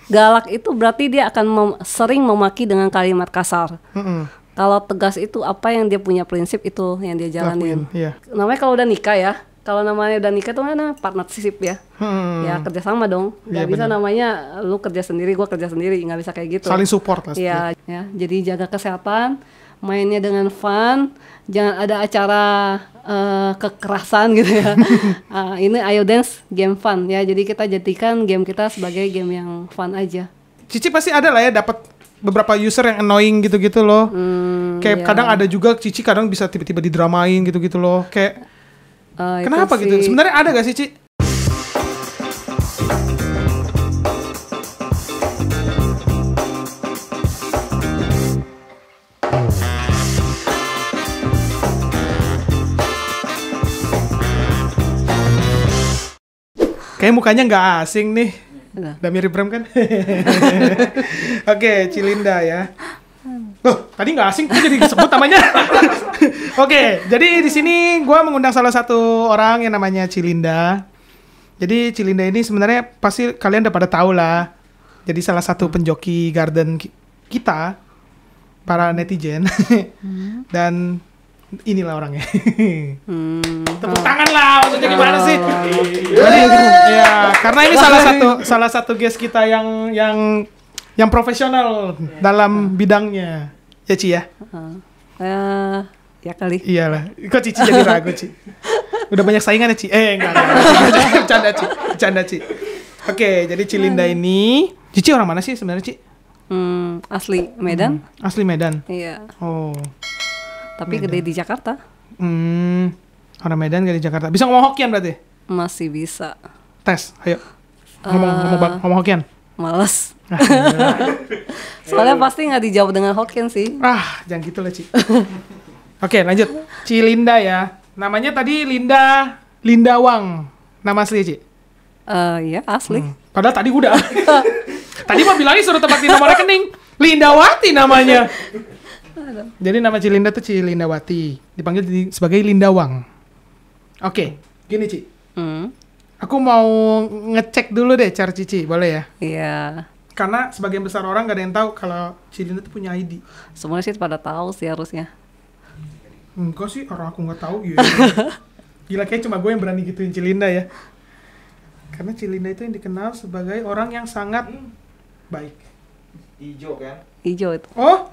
Galak itu berarti dia akan sering memaki dengan kalimat kasar. Kalau tegas itu apa yang dia punya prinsip itu yang dia jalanin. Iya. Namanya kalau udah nikah ya. Kalau namanya udah nikah tuh mana partnership ya. Ya kerjasama dong. Gak bisa namanya lu kerja sendiri, gua kerja sendiri. Nggak bisa kayak gitu. Saling support lah. Ya. Jadi jaga kesehatan, mainnya dengan fun, jangan ada acara kekerasan gitu ya. Ini Ayo Dance game fun ya. Jadi kita jadikan game kita sebagai game yang fun aja. Cici pasti ada lah ya dapat beberapa user yang annoying gitu-gitu loh. Kayak kadang ada juga Cici kadang bisa tiba-tiba didramain gitu-gitu loh. Kayak kenapa gitu? Sebenarnya ada gak sih, Ci? Kayak mukanya nggak asing nih. Udah mirip Bram kan? Oke, Cilinda ya. Loh, tadi nggak asing, kok jadi disebut namanya? Oke, jadi di sini gue mengundang salah satu orang yang namanya Cilinda. Jadi Cilinda ini sebenarnya pasti kalian udah pada tahu lah. Jadi salah satu penjoki garden kita, para netizen. Dan inilah orangnya. Tepuk tangan lah, maksudnya gimana sih? Ya, karena ini salah satu guest kita yang profesional dalam bidangnya. Ya, Ci ya? Ya kali. Iyalah. Kok Cici jadi ragu, Ci? Udah banyak saingan ya, Ci? Enggak. Bercanda, Ci. Oke, jadi Cilinda ini Cici orang mana sih sebenarnya, Ci? Asli Medan. Asli Medan? Iya. Oh. Tapi gede di Jakarta. Orang Medan gede di Jakarta. Bisa ngomong Hokkien berarti? Masih bisa. Tes, ayo. Ngomong Hokkien. Males. Soalnya pasti nggak dijawab dengan Hokkien sih. Jangan gitu lah, Ci. Oke, lanjut. Cilinda ya. Namanya tadi Linda Wang. Nama asli, Ci? Ya asli. Padahal tadi udah. Tadi mah bilangnya suruh tempatin nomor rekening. Lindawati namanya. Jadi nama Cilinda tuh Cilindawati. Dipanggil sebagai Linda Wang. Oke, gini, Ci. Aku mau ngecek dulu deh cara Cici, boleh ya? Iya. Karena sebagian besar orang gak ada yang tahu kalau Cilinda tuh punya ID. Semuanya sih pada tahu sih harusnya. Enggak sih, orang aku nggak tahu gitu. Gila, kayak cuma gue yang berani gituin Cilinda ya. Karena Cilinda itu yang dikenal sebagai orang yang sangat baik. Ijo kan? Ijo itu. Oh?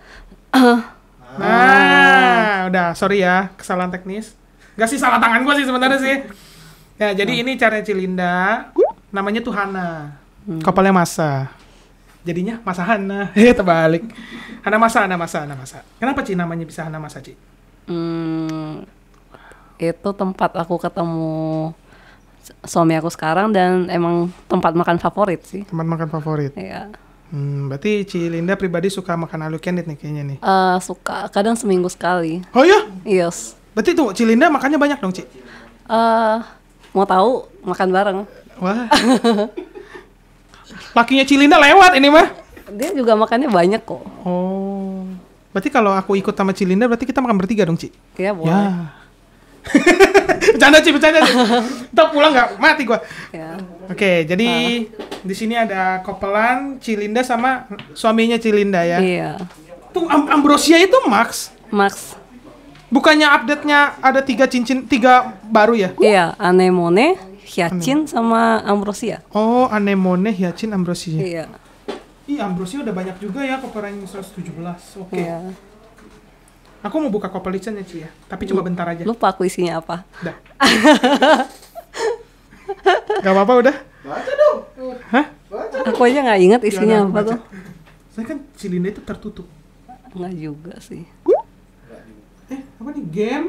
Nah, udah, sorry ya, kesalahan teknis. Gak sih, salah tangan gue sih sebenarnya sih. Ya, jadi ini cara Cilinda. Namanya tuh Hana. Kapalnya Masa. Jadinya Masa Hana. Terbalik. Hana Masa. Kenapa, Ci, namanya bisa Hana Masa, Ci? Itu tempat aku ketemu suami aku sekarang dan emang tempat makan favorit sih. Tempat makan favorit? Iya. Berarti Cilinda pribadi suka makan all you can eat nih kayaknya nih? Suka, kadang seminggu sekali. Oh iya? Yes. Berarti tuh Cilinda makannya banyak dong, Ci? Mau tahu, makan bareng. Wah. Lakinya Cilinda lewat ini mah. Dia juga makannya banyak kok. Oh. Berarti kalau aku ikut sama Cilinda berarti kita makan bertiga dong, Ci? Iya, boleh. Ya. Bercanda, Ci. Ntar pulang nggak mati gua. Ya. Oke, jadi di sini ada kopelan Cilinda sama suaminya Cilinda ya. Iya. Tuh Ambrosia itu Max. Bukannya update-nya ada 3 baru ya? Iya, anemone, hyacin sama ambrosia. Oh, anemone, hyacin, ambrosia. Iya. Ih, ambrosia udah banyak juga ya, koperan 117. Oke. Iya. Aku mau buka kopelican ya, Ci ya. Tapi cuma bentar aja. Lupa aku isinya apa. Udah. Gak apa-apa udah. Baca dong. Hah? Baca. Aku aja nggak ingat isinya apa tuh. Saya kan Cilinda itu tertutup. Nggak juga sih. Apa nih? Game,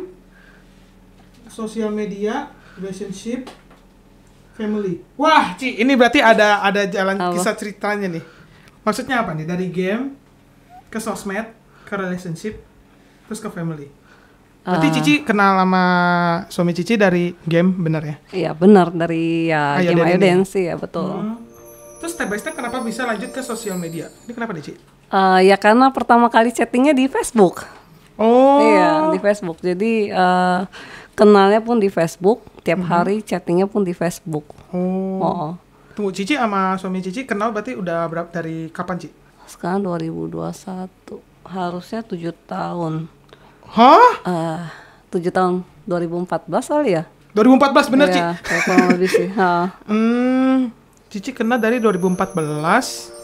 sosial media, relationship, family. Wah, Ci, ini berarti ada jalan apa? Kisah ceritanya nih. Maksudnya apa nih? Dari game ke sosmed, ke relationship, terus ke family. Berarti Cici kenal sama suami Cici dari game, bener ya? Iya benar, dari game Ayo Dance ya, betul. Terus step by step kenapa bisa lanjut ke sosial media? Ini kenapa nih, Ci? Ya karena pertama kali chattingnya di Facebook. Oh. Iya, di Facebook. Jadi kenalnya pun di Facebook, tiap hari chattingnya pun di Facebook. Oh. Tunggu, Cici sama suami Cici kenal berarti udah berapa dari kapan, Ci? Sekarang 2021, harusnya 7 tahun. Hah? 7 tahun, 2014 kali ya? 2014 bener, Ci? Iya, kayak kurang lebih sih. Cici kenal dari 2014.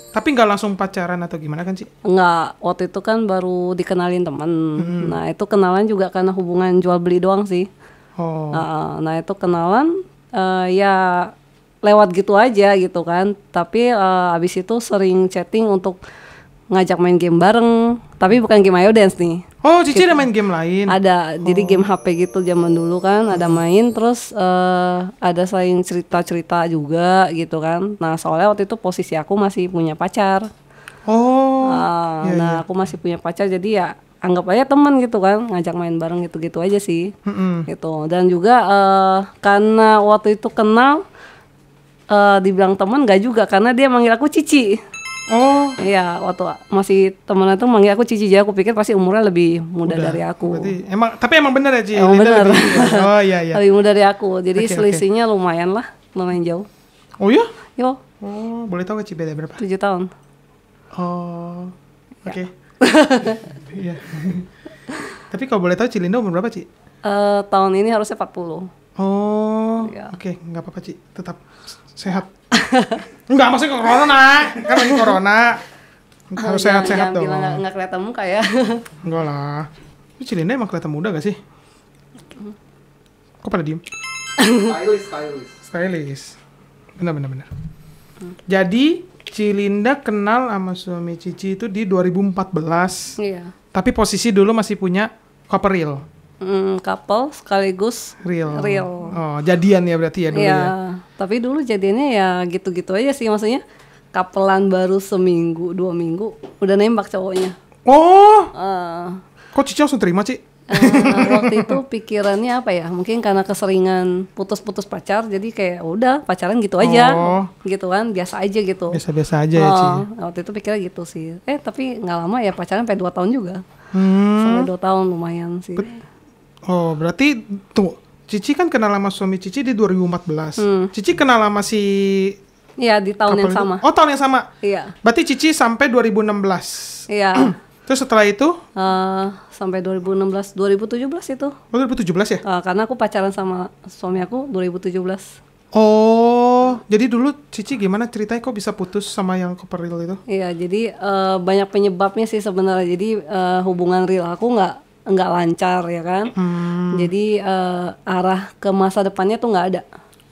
Tapi nggak langsung pacaran atau gimana kan, Ci? Enggak, waktu itu kan baru dikenalin temen. Nah itu kenalan juga karena hubungan jual beli doang sih. Oh. Nah itu kenalan ya lewat gitu aja gitu kan. Tapi abis itu sering chatting untuk ngajak main game bareng. Tapi bukan game Ayo Dance nih. Oh, Cici ada main game lain? Ada, jadi game HP gitu zaman dulu kan ada main, terus ada saling cerita-cerita juga gitu kan. Nah soalnya waktu itu posisi aku masih punya pacar. Oh. Iya, Nah aku masih punya pacar, jadi ya anggap aja teman gitu kan, ngajak main bareng gitu-gitu aja sih. Gitu. Dan juga karena waktu itu kenal, dibilang teman gak juga, karena dia manggil aku Cici. Oh. Iya, waktu masih temenan tuh manggil aku Cici, jadi aku pikir pasti umurnya lebih muda dari aku. Berarti emang bener ya, Ci? Emang Linda bener. Oh iya. Lebih muda dari aku, jadi Oke. selisihnya lumayan jauh. Oh iya? Yo, Oh, boleh tahu gak, Ci, beda berapa? 7 tahun. Oh, oke. Iya. Tapi kalau boleh tahu Cilinda umur berapa, Ci? Tahun ini harusnya 40. Oh, Iya. oke, nggak apa-apa, Ci, tetap sehat. Enggak, maksudnya corona, kan lagi corona. Harus sehat-sehat dong. Jangan bilang nggak kelihatan muka ya. Enggak lah. Ini Cilinda emang kelihatan muda gak sih? Kok pada diem? Stylish. Benar. Jadi Cilinda kenal sama suami Cici itu di 2014. Iya. Tapi posisi dulu masih punya couple real. Couple sekaligus Real. real. Oh, jadian ya berarti ya dulu Iya, ya. tapi dulu jadinya ya gitu-gitu aja sih, maksudnya kapelan baru seminggu 2 minggu udah nembak cowoknya. Oh, Eh, kok Cici langsung terima, Ci? Waktu itu pikirannya apa ya? Mungkin karena keseringan putus-putus pacar, jadi kayak udah pacaran gitu aja, gitu kan, biasa aja gitu. Biasa-biasa aja ya, Ci. Waktu itu pikirnya gitu sih. Tapi nggak lama ya pacaran sampai 2 tahun juga. Hmm. Sampai 2 tahun lumayan sih. Oh, berarti tuh Cici kan kenal sama suami Cici di 2014. Cici kenal sama si Iya, di tahun yang couple sama. itu? Oh, tahun yang sama. Iya. Berarti Cici sampai 2016. Iya. Terus setelah itu, Sampai 2016, 2017 itu. oh 2017 ya? Karena aku pacaran sama suami aku 2017. Oh, jadi dulu Cici gimana ceritanya kok bisa putus sama yang couple real itu? Iya, jadi banyak penyebabnya sih sebenarnya. Jadi hubungan real aku nggak lancar ya kan. Jadi arah ke masa depannya tuh nggak ada.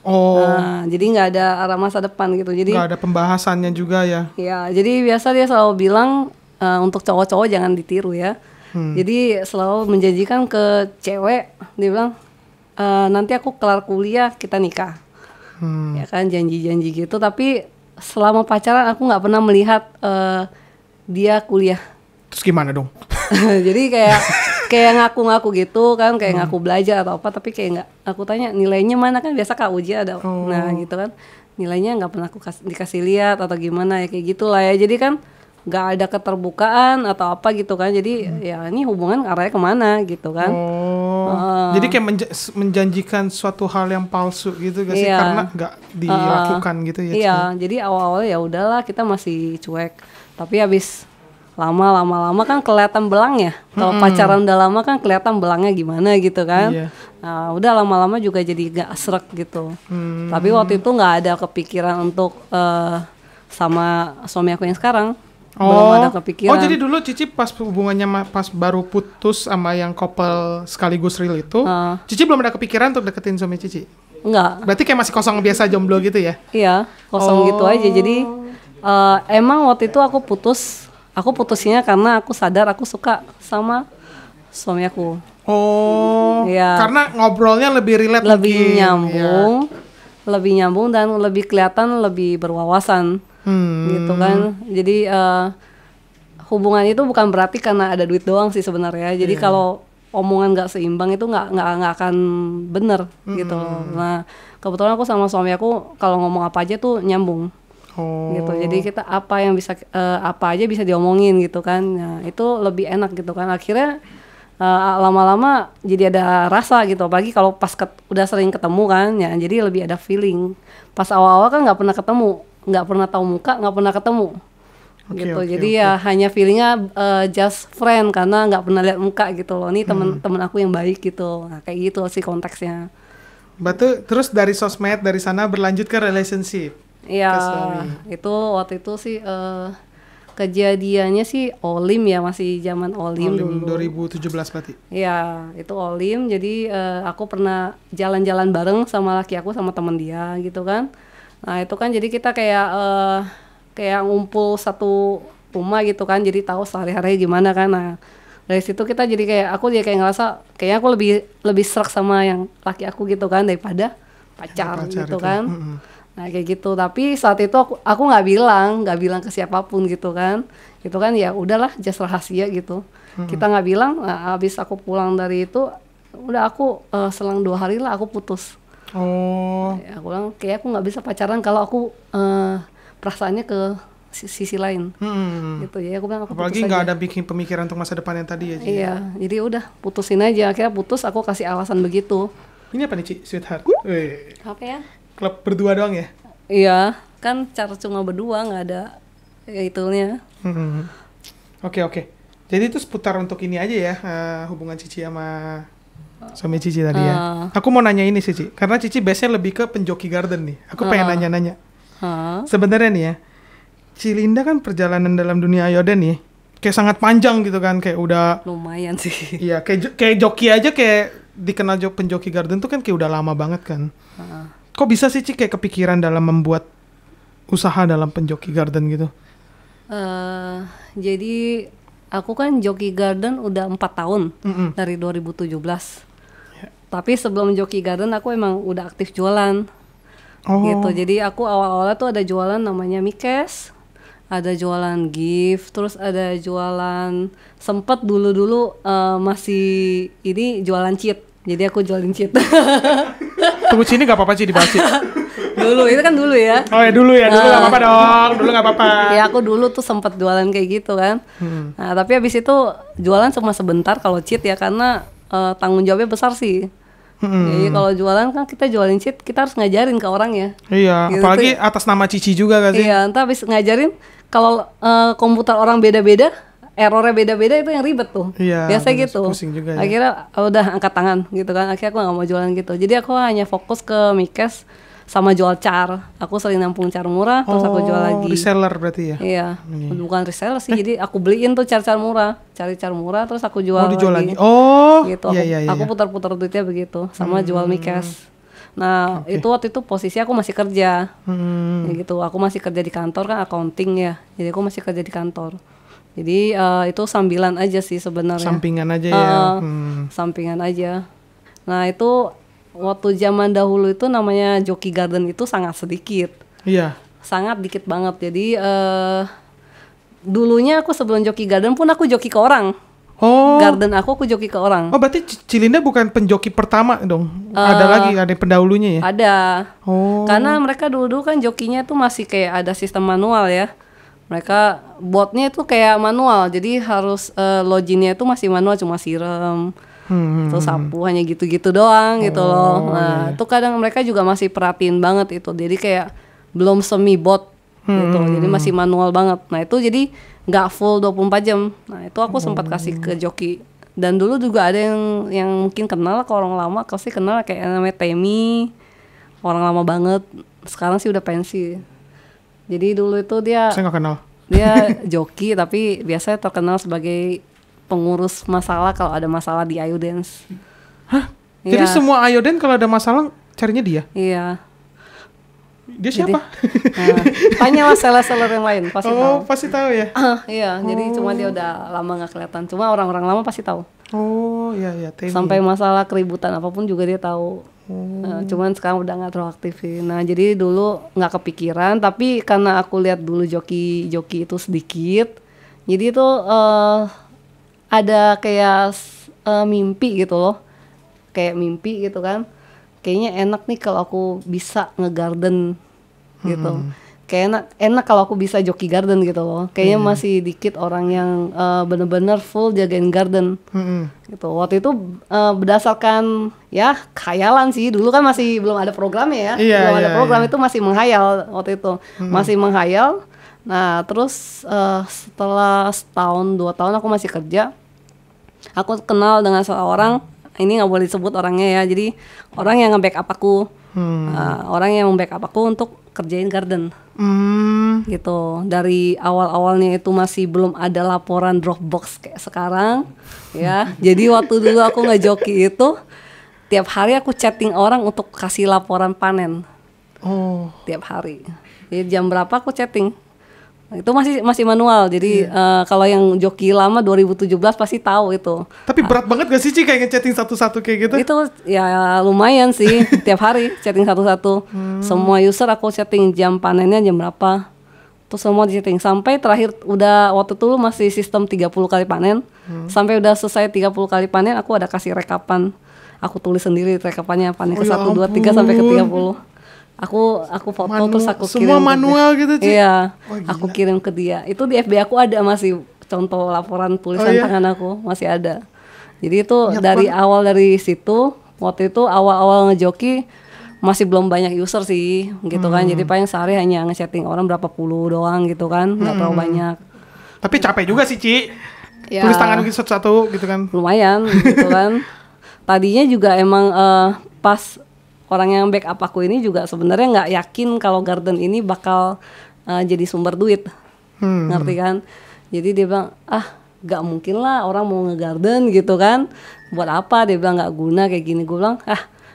Oh, Jadi nggak ada arah masa depan gitu. Jadi nggak ada pembahasannya juga ya? ya, jadi biasa dia selalu bilang untuk cowok-cowok jangan ditiru ya. Jadi selalu menjanjikan ke cewek, dia bilang nanti aku kelar kuliah kita nikah. Ya kan, janji-janji gitu. Tapi selama pacaran aku nggak pernah melihat dia kuliah. Terus gimana dong? Jadi kayak ngaku-ngaku gitu kan, kayak ngaku belajar atau apa, tapi kayak nggak. Aku tanya nilainya mana, kan biasa Kak ujian ada. Nah gitu kan, nilainya nggak pernah aku dikasih lihat atau gimana ya, kayak gitulah ya. Jadi kan nggak ada keterbukaan atau apa gitu kan. Jadi ya ini hubungan arahnya kemana gitu kan. Jadi kayak menjanjikan suatu hal yang palsu gitu gak sih? Iya. Karena nggak dilakukan gitu ya? Iya, jadi awal-awal ya udahlah kita masih cuek. Tapi habis lama-lama kan kelihatan belangnya. Kalau pacaran udah lama kan kelihatan belangnya gimana gitu kan. Iya. Nah, udah lama-lama juga jadi gak srek gitu. Tapi waktu itu nggak ada kepikiran untuk sama suami aku yang sekarang. Belum ada kepikiran. Oh, jadi dulu Cici pas hubungannya pas baru putus sama yang couple sekaligus real itu, Cici belum ada kepikiran untuk deketin suami Cici? Enggak. Berarti kayak masih kosong biasa jomblo gitu ya? Iya, kosong gitu aja. Jadi emang waktu itu aku putusnya karena aku sadar aku suka sama suami aku. Oh, Iya. karena ngobrolnya lebih relate Lebih mungkin, nyambung, lebih nyambung dan lebih kelihatan lebih berwawasan. Gitu kan. Jadi hubungan itu bukan berarti karena ada duit doang sih sebenarnya. Jadi kalau omongan nggak seimbang itu nggak akan bener gitu. Nah kebetulan aku sama suami aku kalau ngomong apa aja tuh nyambung. Gitu. Jadi kita apa aja bisa diomongin gitu kan. Nah itu lebih enak gitu kan. Akhirnya lama-lama jadi ada rasa gitu, apalagi kalau pas udah sering ketemu kan ya, jadi lebih ada feeling. Pas awal-awal kan nggak pernah ketemu, nggak pernah tahu muka, nggak pernah ketemu gitu. Jadi ya hanya feelingnya just friend karena nggak pernah lihat muka gitu loh. Ini temen aku yang baik gitu. Nah, kayak gitu sih konteksnya. Batu terus dari sosmed dari sana berlanjut ke relationship. Iya, itu waktu itu sih kejadiannya sih Olim ya, masih zaman Olim dulu. 2017 berarti. Iya, itu Olim. Jadi aku pernah jalan-jalan bareng sama laki aku sama temen dia gitu kan. Nah itu kan jadi kita kayak ngumpul satu rumah gitu kan. Jadi tahu sehari-hari gimana kan. Nah dari situ kita jadi aku jadi kayak ngerasa kayaknya aku lebih serak sama yang laki aku gitu kan daripada pacar gitu itu kan. Nah kayak gitu, tapi saat itu aku nggak bilang ke siapapun gitu kan ya udahlah just rahasia gitu. Kita nggak bilang. Nah, habis aku pulang dari itu udah aku selang 2 hari lah aku putus. Ya, aku bilang kayak aku nggak bisa pacaran kalau aku perasaannya ke sisi lain gitu ya. Aku bilang aku apalagi nggak ada bikin pemikiran untuk masa depan yang tadi ya Ci. Iya, jadi udah putusin aja. Akhirnya putus, aku kasih alasan begitu. Ini apa nih Ci? Sweetheart? Apa ya? Klub berdua doang ya? Iya, kan cara cuma berdua, nggak ada itunya. Oke. Jadi itu seputar untuk ini aja ya, hubungan Cici sama suami Cici tadi ya. Aku mau nanya ini sih Cici, karena Cici biasanya lebih ke penjoki garden nih. Aku pengen nanya-nanya. Sebenarnya nih ya, Cilinda kan perjalanan dalam dunia Ayoden nih, kayak sangat panjang gitu kan, kayak udah lumayan sih. Iya, kayak joki aja kayak dikenal penjoki garden tuh kan kayak udah lama banget kan. Kok bisa sih Ci kayak kepikiran dalam membuat usaha dalam penjoki garden gitu? Jadi aku kan joki garden udah 4 tahun dari 2017. Tapi sebelum joki garden aku emang udah aktif jualan. Gitu. Jadi aku awal-awalnya tuh ada jualan namanya Mikes, ada jualan gift, terus ada jualan sempet dulu masih ini jualan cheat. Jadi aku jualin cheat. Tunggu sini gak apa-apa Ci dibahas Ci. Dulu, itu kan dulu ya. Oh ya dulu gak apa-apa dong, dulu gak apa-apa. Ya aku dulu tuh sempat jualan kayak gitu kan. Nah tapi habis itu jualan cuma sebentar kalau cheat ya, karena tanggung jawabnya besar sih. Jadi kalau jualan kan kita jualin cheat, kita harus ngajarin ke orang ya. Iya, gitu apalagi tuh, atas nama Cici juga gak sih? Iya, entah habis ngajarin kalau komputer orang beda-beda, errornya beda-beda, itu yang ribet tuh. Iya, biasa gitu. Juga, ya. Akhirnya udah angkat tangan gitu kan. Akhirnya aku gak mau jualan gitu. Jadi aku hanya fokus ke Mikes sama jual car. Aku sering nampung car murah, terus aku jual lagi. Reseller berarti ya? Iya, bukan reseller sih. Jadi aku beliin tuh car murah, cari car murah, terus aku jual lagi. Gitu. Aku putar-putar duitnya begitu, sama jual Mikes. Nah itu waktu itu posisi aku masih kerja, ya gitu. Aku masih kerja di kantor kan, accounting ya. Jadi aku masih kerja di kantor. Jadi itu sambilan aja sih sebenarnya. Sampingan aja ya. Sampingan aja. Nah itu waktu zaman dahulu itu namanya joki garden itu sangat sedikit. Iya. Sangat dikit banget. Jadi dulunya aku sebelum joki garden pun aku joki ke orang. Garden aku joki ke orang. Oh berarti Cilinda bukan penjoki pertama dong? Ada pendahulunya ya? Ada. Karena mereka dulu kan jokinya tuh masih kayak ada sistem manual ya. Mereka botnya itu kayak manual, jadi harus loginnya itu masih manual, cuma siram, terus sapu, hanya gitu-gitu doang gitu loh. Nah itu kadang mereka juga masih perhatiin banget itu, jadi kayak belum semi bot gitu, jadi masih manual banget. Nah itu jadi nggak full 24 jam. Nah itu aku sempat kasih ke joki. Dan dulu juga ada yang mungkin kenal ke orang lama, pasti kenal kayak namanya Temi, orang lama banget. Sekarang sih udah pensi. Jadi dulu itu saya nggak kenal. Dia joki tapi biasanya terkenal sebagai pengurus masalah kalau ada masalah di Ayodance. Hah? Jadi semua Ayoden kalau ada masalah carinya dia? Iya. Dia siapa? Tanyalah seller-seller yang lain pasti tahu. Oh pasti tahu ya? Iya, jadi cuma dia udah lama nggak kelihatan. Cuma orang-orang lama pasti tahu. Oh iya. Sampai masalah keributan apapun juga dia tahu. Cuman sekarang udah nggak terlalu aktif sih. Nah jadi dulu nggak kepikiran, tapi karena aku lihat dulu joki itu sedikit, jadi itu ada kayak mimpi gitu loh, kayak mimpi gitu kan. Kayaknya enak nih kalau aku bisa ngegarden gitu. kayak enak kalau aku bisa joki garden gitu loh. Kayaknya masih dikit orang yang bener-bener full jagain garden gitu. Waktu itu berdasarkan ya khayalan sih, dulu kan masih belum ada programnya ya. Belum ada program, itu masih menghayal waktu itu. Masih menghayal. Nah terus setelah setahun 2 tahun aku masih kerja, aku kenal dengan seorang, ini nggak boleh disebut orangnya ya, jadi orang yang nge-backup aku. Orang yang membackup aku untuk kerjain garden gitu. Dari awal-awalnya itu masih belum ada laporan Dropbox kayak sekarang ya. Jadi waktu dulu aku ngejoki itu tiap hari aku chatting orang untuk kasih laporan panen. Tiap hari. Jadi jam berapa aku chatting. Itu masih manual. Jadi kalau yang joki lama 2017 pasti tahu itu. Tapi berat banget gak sih Ci kayak nge-chatting satu-satu kayak gitu? Itu ya lumayan sih. Tiap hari chatting satu-satu. Semua user aku chatting jam panennya jam berapa. Terus semua di chatting sampai terakhir udah waktu itu masih sistem 30 kali panen. Sampai udah selesai 30 kali panen aku ada kasih rekapan. Aku tulis sendiri rekapannya panen ke 1 2 3 sampai ke 30. Aku foto terus aku kirim semua manual ke dia. gitu Ci? Iya, aku kirim ke dia. Itu di FB aku ada masih contoh laporan tulisan tangan aku masih ada. Jadi itu dari awal dari situ, waktu itu awal-awal ngejoki masih belum banyak user sih gitu kan. Jadi paling sehari hanya nge-chatting orang berapa puluh doang gitu kan, nggak terlalu banyak. Tapi capek juga sih Ci. Ya, Tulis tangan gitu satu-satu gitu kan. lumayan gitu kan. Tadinya juga emang pas orang yang backup aku ini juga sebenarnya nggak yakin kalau garden ini bakal jadi sumber duit, ngerti kan? Jadi dia bilang nggak mungkin lah orang mau nge-garden gitu kan, buat apa? Dia bilang nggak guna kayak gini. Gue bilang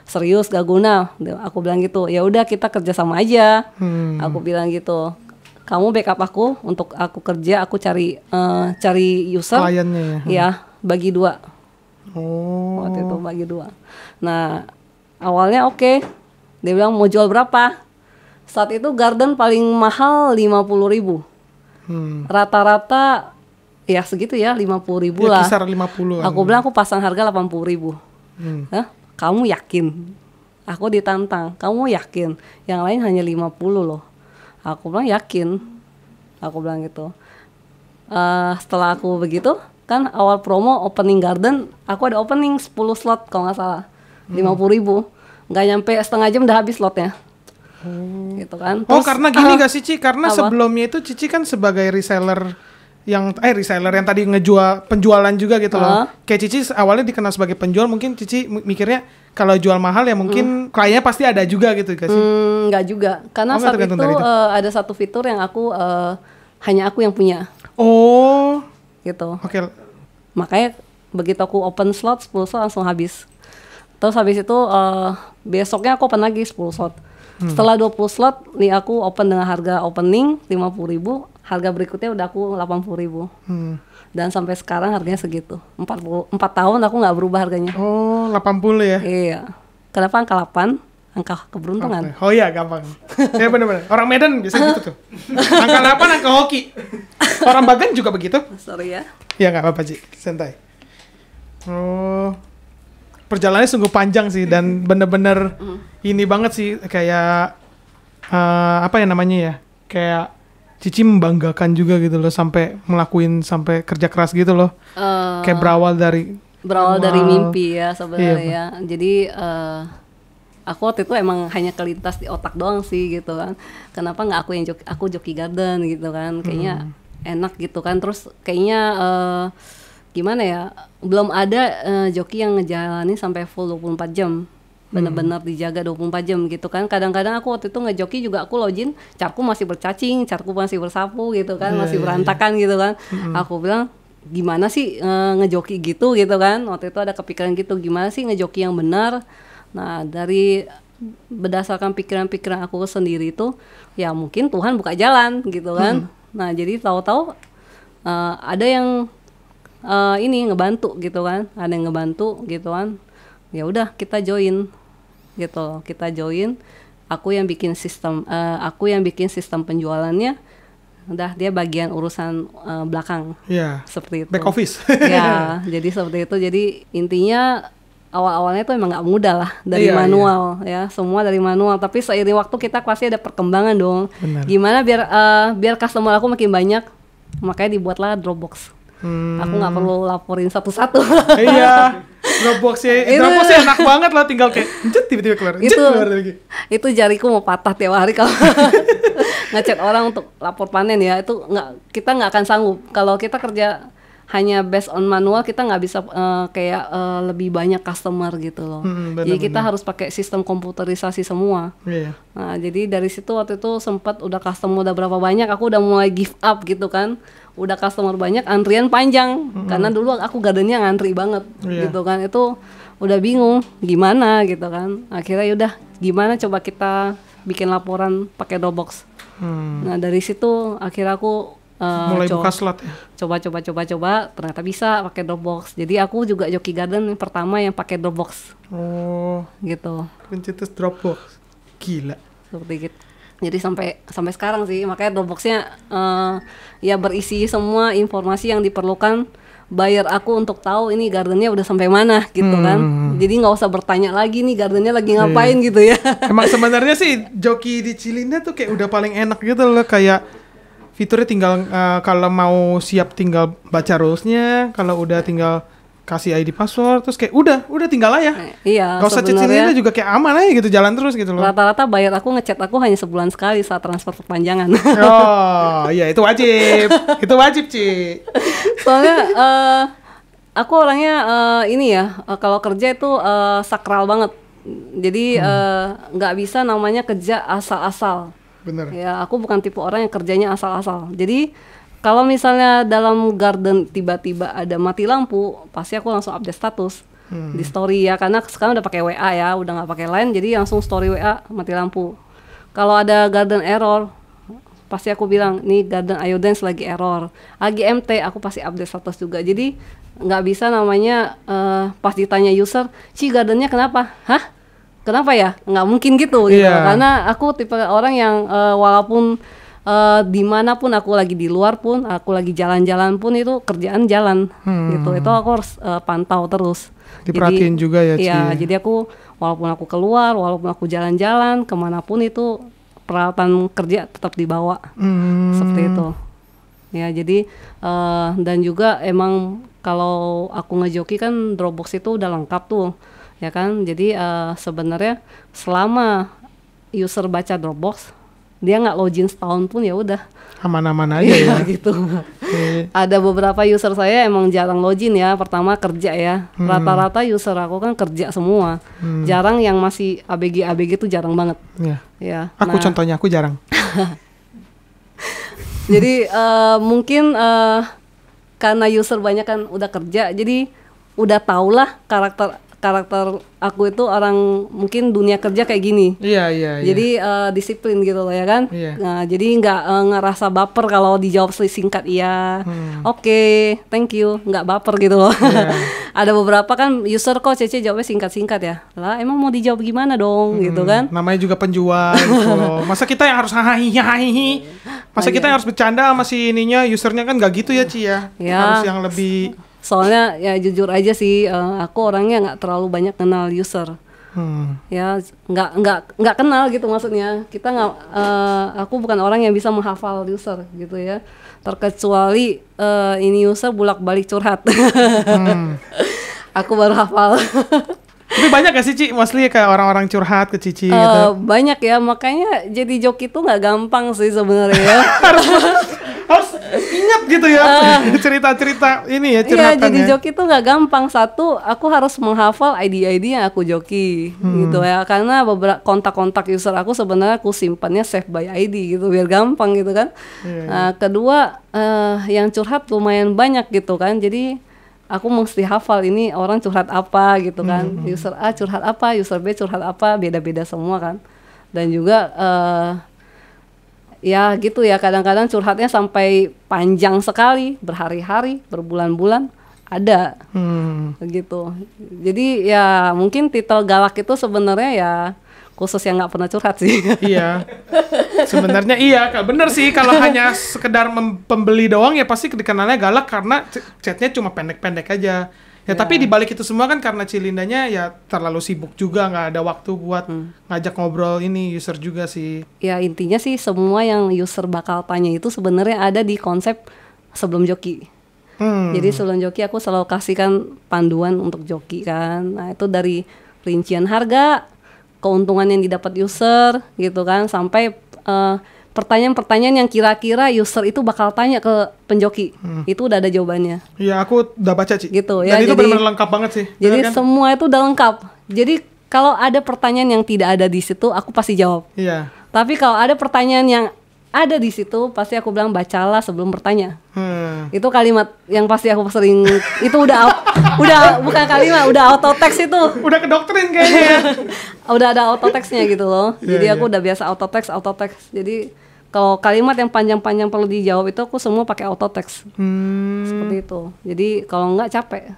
serius gak guna. Aku bilang gitu. Ya udah kita kerja sama aja. Aku bilang gitu. Kamu backup aku untuk aku kerja, aku cari user. Kliennya ya. Ya bagi 2. Waktu itu bagi 2. Nah awalnya oke. Dia bilang mau jual berapa? Saat itu garden paling mahal 50.000. Rata-rata ya segitu ya 50.000 ya, lah. Kisar 50. Aku bilang aku pasang harga 80.000. Kamu yakin? Aku ditantang. Kamu yakin? Yang lain hanya 50 loh. Aku bilang yakin. Aku bilang gitu. Setelah aku begitu kan awal promo opening garden, aku ada opening 10 slot kalau nggak salah. 50.000. Nggak nyampe setengah jam udah habis slotnya. Gitu kan. Terus, karena gini gak sih Ci? Karena apa? sebelumnya itu Cici kan sebagai reseller yang tadi penjualan juga gitu loh. Kayak Cici awalnya dikenal sebagai penjual, mungkin Cici mikirnya kalau jual mahal ya mungkin kliennya pasti ada juga gitu gak sih? Nggak juga. Karena saat itu ada satu fitur yang aku hanya aku yang punya. Gitu. Oke. Makanya begitu aku open slot 10 slot langsung habis. Terus habis itu besoknya aku open lagi 10 slot. Setelah 20 slot nih aku open dengan harga opening 50.000, harga berikutnya udah aku 80.000. Dan sampai sekarang harganya segitu. 4 tahun aku nggak berubah harganya. 80 ya? Iya. Kenapa angka 8? Angka keberuntungan. Oh iya gampang. Ya benar-benar. Orang Medan biasa gitu tuh. Angka 8 angka hoki. Orang Bagan juga begitu. Sorry ya. Ya nggak apa-apa Ci, santai. Perjalanannya sungguh panjang sih dan bener-bener ini banget sih kayak apa ya namanya ya, kayak Cici membanggakan juga gitu loh sampai sampai kerja keras gitu loh. Kayak berawal dari mimpi ya sebenarnya ya. Jadi aku waktu itu emang hanya kelintas di otak doang sih gitu kan. Kenapa nggak aku joki garden gitu kan? Kayaknya enak gitu kan. Terus kayaknya gimana ya, belum ada joki yang ngejalanin sampai full 24 jam. Benar-benar dijaga 24 jam gitu kan. Kadang-kadang aku waktu itu ngejoki juga aku login, carku masih bercacing, carku masih bersapu gitu kan, masih berantakan gitu kan. Aku bilang gimana sih ngejoki gitu kan. Waktu itu ada kepikiran gitu, gimana sih ngejoki yang benar. Nah dari berdasarkan pikiran-pikiran aku sendiri itu ya mungkin Tuhan buka jalan gitu kan. Nah jadi tahu-tahu ada yang ini ngebantu gitu kan, ada yang ngebantu gitu kan. Ya udah kita join gitu, aku yang bikin sistem penjualannya, udah dia bagian urusan belakang. Iya. Seperti itu. Back office. Ya, jadi seperti itu. Jadi intinya awal-awalnya tuh emang nggak mudah lah, dari Iya, manual ya, semua dari manual. Tapi seiring waktu kita pasti ada perkembangan dong. Benar. Gimana biar customer aku makin banyak, makanya dibuatlah Dropbox. Aku nggak perlu laporin satu-satu. Iya. Dropboxnya enak banget lah, tinggal kayak njut tiba-tiba keluar. Njut, keluar lagi. Itu jariku mau patah tiap hari kalau ngechat orang untuk lapor panen ya. Itu kita nggak akan sanggup kalau kita kerja hanya based on manual. Kita nggak bisa lebih banyak customer gitu loh. Jadi kita harus pakai sistem komputerisasi semua. Iya. Nah, jadi dari situ waktu itu sempat udah customer udah berapa banyak, aku udah mulai give up gitu kan. Udah customer banyak, antrian panjang. Karena dulu aku gardennya ngantri banget gitu kan. Itu udah bingung gimana gitu kan. Akhirnya yaudah gimana coba kita bikin laporan pakai Dropbox. Nah, dari situ akhirnya aku mulai buka slot ya. Coba ternyata bisa pakai Dropbox. Jadi aku juga Joki Garden yang pertama yang pakai Dropbox. Oh, Gitu. pencetus Dropbox. Gila. Seperti gitu. Jadi sampai sekarang sih, makanya Dropbox-nya ya berisi semua informasi yang diperlukan buyer aku untuk tahu ini gardennya udah sampai mana gitu kan. Jadi nggak usah bertanya lagi nih gardennya lagi ngapain gitu ya. Emang sebenarnya sih Joki di Cilinda tuh kayak udah paling enak gitu loh, kayak fiturnya tinggal kalau mau siap tinggal baca rules-nya, kalau udah tinggal kasih ID password, terus kayak udah tinggal aja. Iya. Gak usah cicilinnya juga kayak aman aja gitu, jalan terus gitu loh. Rata-rata buyer aku ngechat aku hanya sebulan sekali saat transfer perpanjangan. Oh iya, itu wajib. Itu wajib, Ci. Soalnya aku orangnya kalau kerja itu sakral banget. Jadi nggak bisa namanya kerja asal-asal. Bener. Ya, aku bukan tipe orang yang kerjanya asal-asal. Jadi kalau misalnya dalam garden tiba-tiba ada mati lampu, pasti aku langsung update status di story ya. Karena sekarang udah pakai WA ya, udah nggak pakai line, jadi langsung story WA mati lampu. Kalau ada garden error, pasti aku bilang nih garden Iodance lagi error. AGMT aku pasti update status juga. Jadi nggak bisa namanya pas ditanya user, "Ci, gardennya kenapa?" "Hah? Kenapa ya?" Nggak mungkin gitu. Karena aku tipe orang yang walaupun dimanapun aku lagi di luar pun, aku lagi jalan-jalan pun itu kerjaan jalan gitu. Itu aku harus pantau terus. Diperhatiin juga ya, Ci. Iya, jadi aku walaupun aku keluar, walaupun aku jalan-jalan kemanapun itu peralatan kerja tetap dibawa. Seperti itu. Ya, jadi dan juga emang kalau aku ngejoki kan Dropbox itu udah lengkap tuh, ya kan. Jadi sebenarnya selama user baca Dropbox, dia nggak login setahun pun ya udah aman-aman aja ya. Gitu. Ada beberapa user saya emang jarang login ya. Pertama kerja ya. Rata-rata user aku kan kerja semua. Jarang yang masih ABG tuh jarang banget. Ya. Aku contohnya aku jarang. Jadi mungkin karena user banyak kan udah kerja, jadi udah tau lah karakter aku itu orang mungkin dunia kerja kayak gini. Iya. Jadi disiplin gitu loh ya kan. Nah, jadi nggak ngerasa baper kalau dijawab singkat iya. Oke, thank you, nggak baper gitu loh. Ada beberapa kan user kok Cece jawabnya singkat-singkat ya. Lah emang mau dijawab gimana dong gitu kan. Namanya juga penjual gitu loh. Masa kita yang harus hahihi. Masa kita yang harus bercanda sama si ininya, usernya kan nggak gitu ya, Ci ya. Harus yang lebih. Soalnya ya jujur aja sih, aku orangnya nggak terlalu banyak kenal user. Ya nggak kenal gitu maksudnya. Kita nggak, aku bukan orang yang bisa menghafal user gitu ya. Terkecuali ini user bolak-balik curhat. Aku baru hafal. Tapi banyak gak sih, Ci? Mostly kayak orang-orang curhat ke Cici gitu. Banyak ya, makanya jadi joki itu nggak gampang sih sebenarnya ya. harus ingat gitu ya cerita-cerita ini ya, curhatannya. Iya, jadi joki itu nggak gampang. Satu, aku harus menghafal ID yang aku joki gitu ya. Karena beberapa kontak-kontak user aku sebenarnya aku simpannya save by ID gitu biar gampang gitu kan. Nah, kedua, yang curhat lumayan banyak gitu kan. Jadi aku mesti hafal ini orang curhat apa gitu kan. User A curhat apa, user B curhat apa, beda-beda semua kan. Dan juga ya gitu ya, kadang-kadang curhatnya sampai panjang sekali, berhari-hari, berbulan-bulan ada gitu. Jadi ya mungkin titel galak itu sebenarnya ya khusus yang nggak pernah curhat sih. Iya, sebenarnya iya, bener sih. Kalau hanya sekedar pembeli doang ya pasti dikenalnya galak karena chatnya cuma pendek-pendek aja. Ya tapi di balik itu semua kan karena Cilindanya ya terlalu sibuk juga, nggak ada waktu buat ngajak ngobrol ini user juga sih. Ya intinya sih semua yang user bakal tanya itu sebenarnya ada di konsep sebelum joki. Jadi sebelum joki aku selalu kasihkan panduan untuk joki kan. Nah itu dari rincian harga, keuntungan yang didapat user gitu kan, sampai pertanyaan-pertanyaan yang kira-kira user itu bakal tanya ke penjoki. Itu udah ada jawabannya. Iya, aku udah baca, Ci. Gitu Dan ya. itu Jadi benar-benar lengkap banget sih. Jadi Bener kan? semua itu udah lengkap. Jadi kalau ada pertanyaan yang tidak ada di situ, aku pasti jawab. Iya. Tapi kalau ada pertanyaan yang ada di situ, pasti aku bilang bacalah sebelum bertanya. Itu kalimat yang pasti aku sering, itu udah bukan kalimat, udah auto text itu. Udah ke doktrin kayaknya ya. Udah ada auto textnya gitu loh. Iya, Jadi iya. aku udah biasa auto text. Jadi kalau kalimat yang panjang-panjang perlu dijawab itu aku semua pakai auto text. Seperti itu. Jadi kalau enggak capek.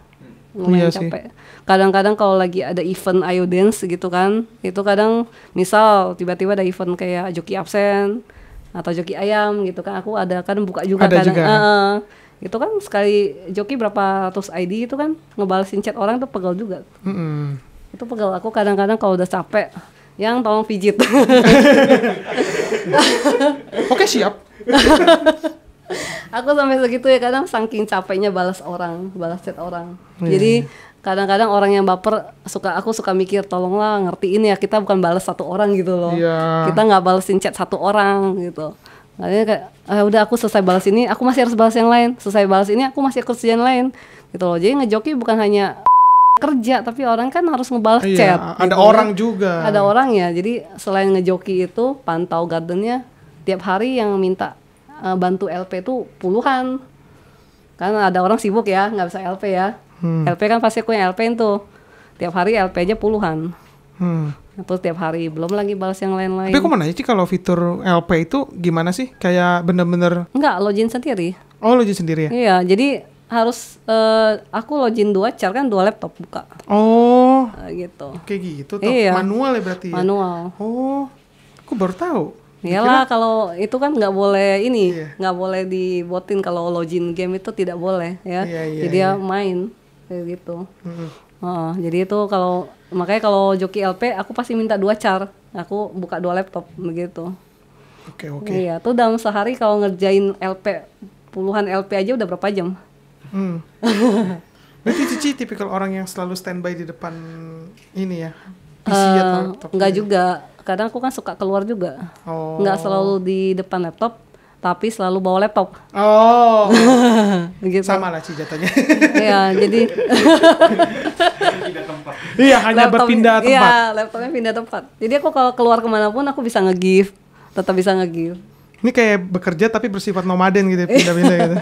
Lumayan Iya sih. capek. Kadang-kadang kalau lagi ada event Ayo Dance gitu kan, itu kadang misal tiba-tiba ada event kayak joki absen atau joki ayam gitu kan, aku ada kan buka juga Ada kadang. juga. Itu kan sekali joki berapa ratus ID itu kan ngebalesin chat orang tuh pegel juga. Itu pegel aku kadang-kadang kalau udah capek, yang tolong pijit. Oke, siap. Aku sampai segitu ya, kadang saking capeknya balas chat orang. Jadi kadang-kadang orang yang baper aku suka mikir, tolonglah ngertiin ya, kita bukan balas satu orang gitu loh. Iya. Kita nggak balesin chat satu orang gitu. Makanya kayak udah aku selesai balas ini, aku masih harus balas yang lain. Selesai balas ini, aku masih kerja yang lain. Gitu loh. Jadi ngejoki bukan hanya kerja, tapi orang kan harus ngebalas chat. Ada gitu orang ya. juga. Ada orang ya. Jadi selain ngejoki itu, pantau gardennya tiap hari yang minta bantu LP itu puluhan. Karena ada orang sibuk ya, nggak bisa LP ya. LP kan pasti aku yang LP tuh. Tiap hari LP aja puluhan. Terus tiap hari, belum lagi balas yang lain-lain. Tapi aku mau nanya sih, kalau fitur LP itu gimana sih? Kayak bener-bener... Enggak, login sendiri. Oh, login sendiri ya? Iya, jadi harus aku login 2 char kan 2 laptop buka. Oh, Gitu. kayak gitu tuh. Iya. Manual ya berarti ya? Manual. Oh, aku baru tahu. Iyalah, kalau itu kan nggak boleh ini, Iya. nggak boleh dibotin kalau login game itu tidak boleh ya. Iya, Jadi ya main kayak gitu. Jadi itu makanya kalau joki LP aku pasti minta 2 char. Aku buka 2 laptop begitu. Oke. Iya, tuh dalam sehari kalau ngerjain LP puluhan LP aja udah berapa jam? Berarti Cici tipikal orang yang selalu standby di depan ini ya? PC atau laptop? Enggak juga. Kadang aku kan suka keluar juga. Oh. Enggak selalu di depan laptop, tapi selalu bawa laptop. Oh. Begitu. Sama lah Ci jatuhnya. Iya, jadi Iya, hanya berpindah tempat. Iya, laptopnya pindah tempat. Jadi aku kalau keluar kemanapun aku bisa nge-give, tetap bisa nge-give. Ini kayak bekerja tapi bersifat nomaden gitu, pindah-pindah gitu.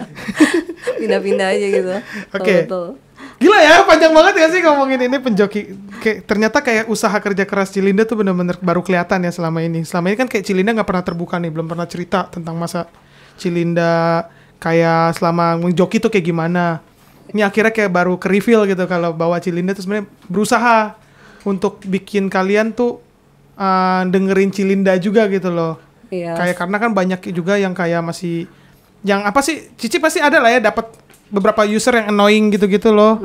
Pindah-pindah aja gitu. Oke. Betul. Gila ya, panjang banget ya sih ngomongin ini penjoki. Ternyata kayak usaha kerja keras Cilinda tuh bener-bener baru kelihatan ya selama ini. Selama ini kan kayak Cilinda nggak pernah terbuka nih, belum pernah cerita tentang masa Cilinda kayak selama menjoki tuh kayak gimana. Ini akhirnya kayak baru ke reveal gitu kalau bahwa Cilinda tuh sebenarnya berusaha untuk bikin kalian tuh dengerin Cilinda juga gitu loh. Iya. Kayak karena kan banyak juga yang kayak masih yang apa sih, Cici pasti ada lah ya dapat beberapa user yang annoying gitu-gitu loh.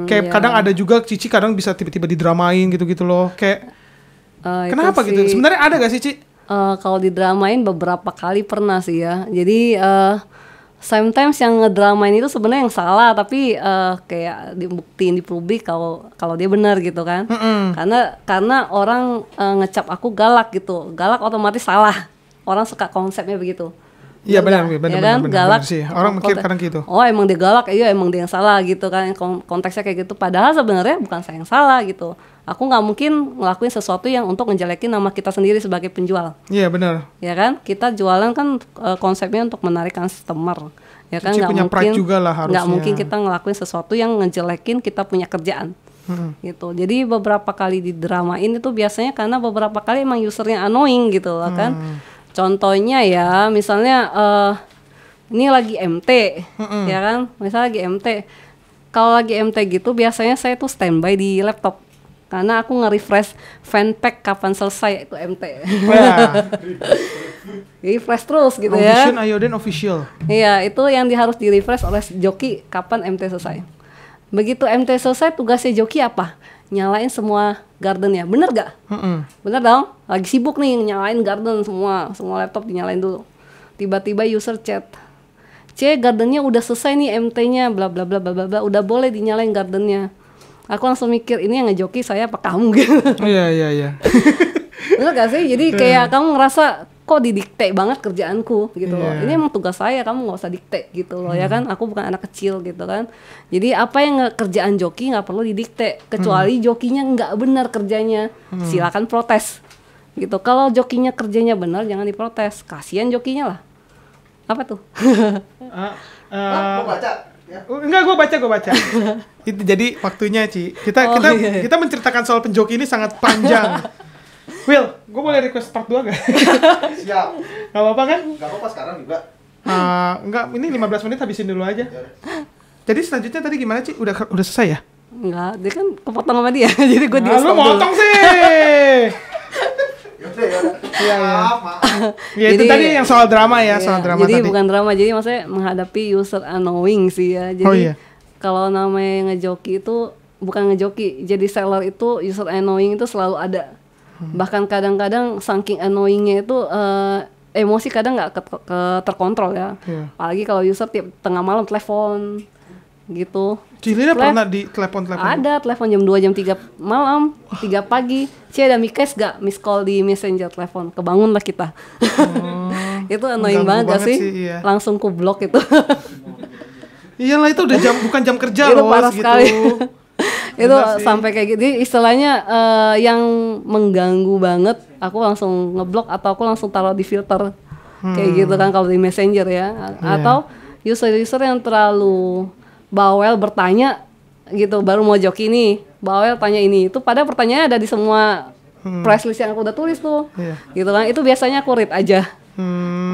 Kayak iya. kadang ada juga Cici kadang bisa tiba-tiba didramain gitu-gitu loh. Kayak kenapa itu gitu? sih, Sebenarnya ada gak sih, Ci? kalau didramain beberapa kali pernah sih ya. Jadi sometimes yang ngedramain itu sebenarnya yang salah, tapi kayak dibuktiin di publik kalau dia benar gitu kan. Karena orang ngecap aku galak gitu. Galak otomatis salah. Orang suka konsepnya begitu. Iya benar, Ya benar, kan? benar, Galak benar sih. Orang mikir kadang gitu. Oh emang dia galak, iya emang dia yang salah gitu kan. Konteksnya kayak gitu. Padahal sebenarnya bukan saya yang salah gitu. Aku nggak mungkin ngelakuin sesuatu yang untuk ngejelekin nama kita sendiri sebagai penjual. Iya benar. Ya kan? Kita jualan kan konsepnya untuk menarik customer. Ya kan? Cici Nggak punya pride mungkin juga lah harusnya. nggak mungkin kita ngelakuin sesuatu yang ngejelekin kita punya kerjaan. Gitu. Jadi beberapa kali didramain itu biasanya karena beberapa kali emang usernya annoying gitu loh kan. Contohnya ya, misalnya ini lagi MT, ya kan? Misalnya lagi MT. Kalau lagi MT gitu, biasanya saya tuh standby di laptop. Karena aku nge-refresh fanpack kapan selesai itu MT. Jadi refresh terus gitu Audition ya. Ayoden official. Iya, itu yang harus di-refresh oleh joki kapan MT selesai. Begitu MT selesai, tugasnya joki apa? Nyalain semua gardennya, bener gak? Bener dong? Lagi sibuk nih nyalain garden semua laptop dinyalain dulu. Tiba-tiba user chat, gardennya udah selesai nih MT-nya, bla bla bla bla bla, udah boleh dinyalain gardennya. Aku langsung mikir, ini yang ngejoki saya apa kamu gitu. Iya. Bener gak sih? Jadi kayak kamu ngerasa kok didikte banget kerjaanku gitu loh. Ini emang tugas saya, kamu nggak usah dikte gitu loh ya kan. Aku bukan anak kecil gitu kan. Jadi apa yang kerjaan joki nggak perlu didikte, kecuali jokinya nggak benar kerjanya, silakan protes gitu. Kalau jokinya kerjanya benar jangan diprotes, kasihan jokinya lah. Apa tuh? Mau baca? Ya. Enggak, gue baca. Itu jadi waktunya, Ci. Kita menceritakan soal penjoki ini sangat panjang. Will, gue boleh request part 2 gak? Siap. Gak apa-apa kan? Gak apa-apa sekarang juga. Enggak, ini 15 menit habisin dulu aja. Jadi selanjutnya tadi gimana, Ci? Udah selesai ya? Enggak, dia kan kepotong sama dia. Jadi gue di-stop lu motong sih. Yaudah. Iya. Maaf. Ya itu Jadi- tadi yang soal drama ya, soal drama jadi tadi. bukan drama, jadi maksudnya menghadapi user annoying sih ya. Jadi Oh, iya. kalau namanya ngejoki itu bukan ngejoki, jadi seller itu user annoying itu selalu ada. Bahkan kadang-kadang saking annoyingnya itu emosi kadang nggak terkontrol ya. Iya. Apalagi kalau user tiap tengah malam telepon gitu. Cilina Telepon- pernah di telepon. Ada telepon jam 2, jam 3 malam, 3 pagi. Ada Mikes gak miss call di messenger telepon, kebangun lah kita. Itu annoying mengganggu banget gak banget sih? sih, iya. Langsung ku blok itu. Iyalah itu udah bukan jam kerja Itu loh parah gitu. sekali. Itu Benar sih. sampai kayak gitu. Jadi istilahnya yang mengganggu banget, aku langsung ngeblok atau aku langsung taruh di filter. Kayak gitu kan kalau di messenger ya. Atau user-user yang terlalu bawel bertanya gitu, baru mau joki nih, bawel tanya ini itu, padahal pertanyaannya ada di semua press list yang aku udah tulis tuh. Iya. Gitu kan, itu biasanya aku read aja.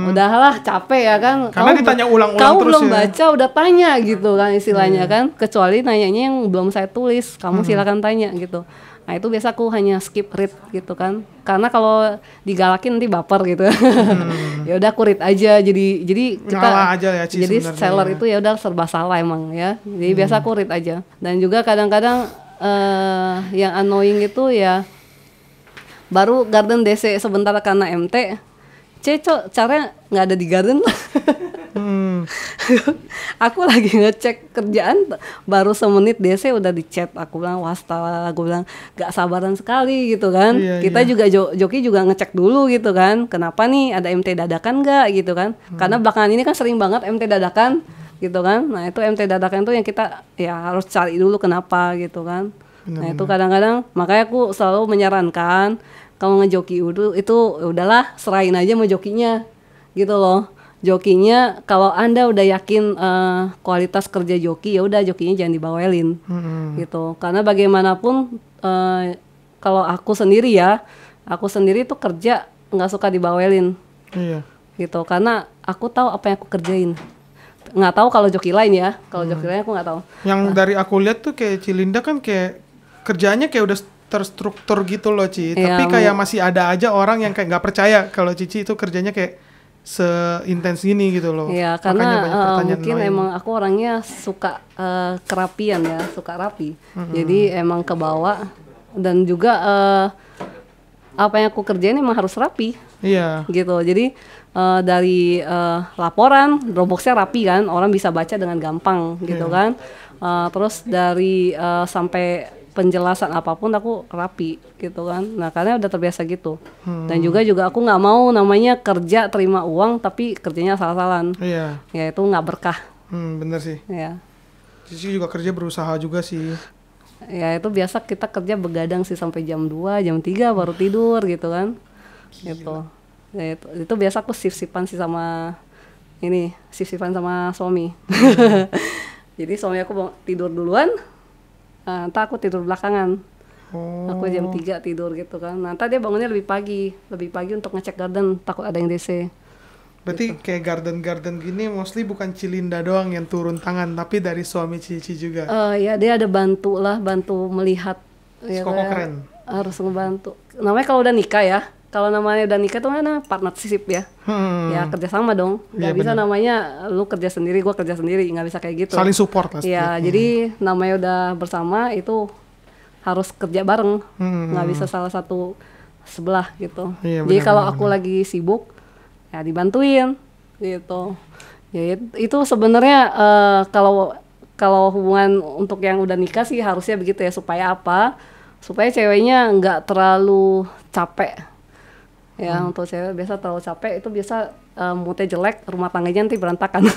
Udahlah capek ya kan. Karena ditanya ulang-ulang kamu terus belum ya. baca udah tanya gitu kan istilahnya kan. Kecuali nanyanya yang belum saya tulis, kamu silakan tanya gitu. Nah itu biasa aku hanya skip read gitu kan. Karena kalau digalakin nanti baper gitu. Ya udah aku read aja. Jadi kita Ngalah aja ya, Ci, jadi sebenarnya seller ya. itu ya udah serba salah emang ya. Jadi biasa aku read aja. Dan juga kadang-kadang yang annoying itu ya baru garden DC sebentar karena MT. Caranya nggak ada di garden. Aku lagi ngecek kerjaan baru semenit DC udah di chat, aku bilang wasta, aku bilang gak sabaran sekali gitu kan. Iya, Kita juga joki juga ngecek dulu gitu kan, kenapa nih ada MT dadakan gak gitu kan, karena belakangan ini kan sering banget MT dadakan gitu kan. Nah itu MT dadakan itu yang kita ya harus cari dulu kenapa gitu kan. Nah itu kadang-kadang makanya aku selalu menyarankan kalau ngejoki itu udahlah serahin aja sama jokinya gitu loh. Jokinya kalau Anda udah yakin kualitas kerja joki, ya udah jokinya jangan dibawelin gitu. Karena bagaimanapun kalau aku sendiri tuh kerja nggak suka dibawelin. Iya. Gitu. Karena aku tahu apa yang aku kerjain. Nggak tahu kalau joki lain ya. Kalau joki lain aku nggak tahu. Yang dari aku lihat tuh kayak Cilinda kan kayak kerjaannya kayak udah terstruktur gitu loh, Ci. Iya, Tapi kayak masih ada aja orang yang kayak nggak percaya kalau Cici itu kerjanya kayak seintens gini gitu loh. Iya, Makanya karena banyak pertanyaan mungkin lain. emang aku orangnya suka kerapian ya, suka rapi. Jadi emang kebawa dan juga apa yang aku kerjain emang harus rapi Iya. gitu. Jadi dari laporan Dropbox-nya rapi kan, orang bisa baca dengan gampang gitu kan. Terus dari sampai penjelasan apapun aku rapi gitu kan. Nah karena udah terbiasa gitu. Dan juga aku nggak mau namanya kerja terima uang tapi kerjanya salah-salahan. Iya. Ya itu nggak berkah. Bener sih. Ya. Cici juga kerja berusaha juga sih. Ya itu biasa kita kerja begadang sih sampai jam 2, jam 3 baru tidur gitu kan. Gitu. Ya, itu biasa aku sip-sipan sih sama sip-sipan sama suami. Jadi suami aku tidur duluan. Entah aku tidur belakangan. Aku jam 3 tidur gitu kan. Nanti dia bangunnya lebih pagi untuk ngecek garden, takut ada yang DC. Berarti kayak garden gini mostly bukan Cilinda doang yang turun tangan, tapi dari suami Cici juga. Ya dia ada bantu melihat. Ya, Koko kayak keren. harus ngebantu. Namanya kalau udah nikah ya, kalau namanya udah nikah tuh kan partnership ya. Ya kerjasama dong. Nggak bisa namanya lu kerja sendiri, gua kerja sendiri, nggak bisa kayak gitu. Saling support lah. Ya, jadi namanya udah bersama itu harus kerja bareng. Nggak bisa salah satu sebelah gitu. Iya, Jadi kalau benar-benar. aku lagi sibuk ya dibantuin gitu. Ya itu sebenarnya kalau hubungan untuk yang udah nikah sih harusnya begitu ya, supaya apa? Supaya ceweknya nggak terlalu capek. Ya untuk cewek biasa terlalu capek itu biasa moodnya jelek, rumah tangganya nanti berantakan.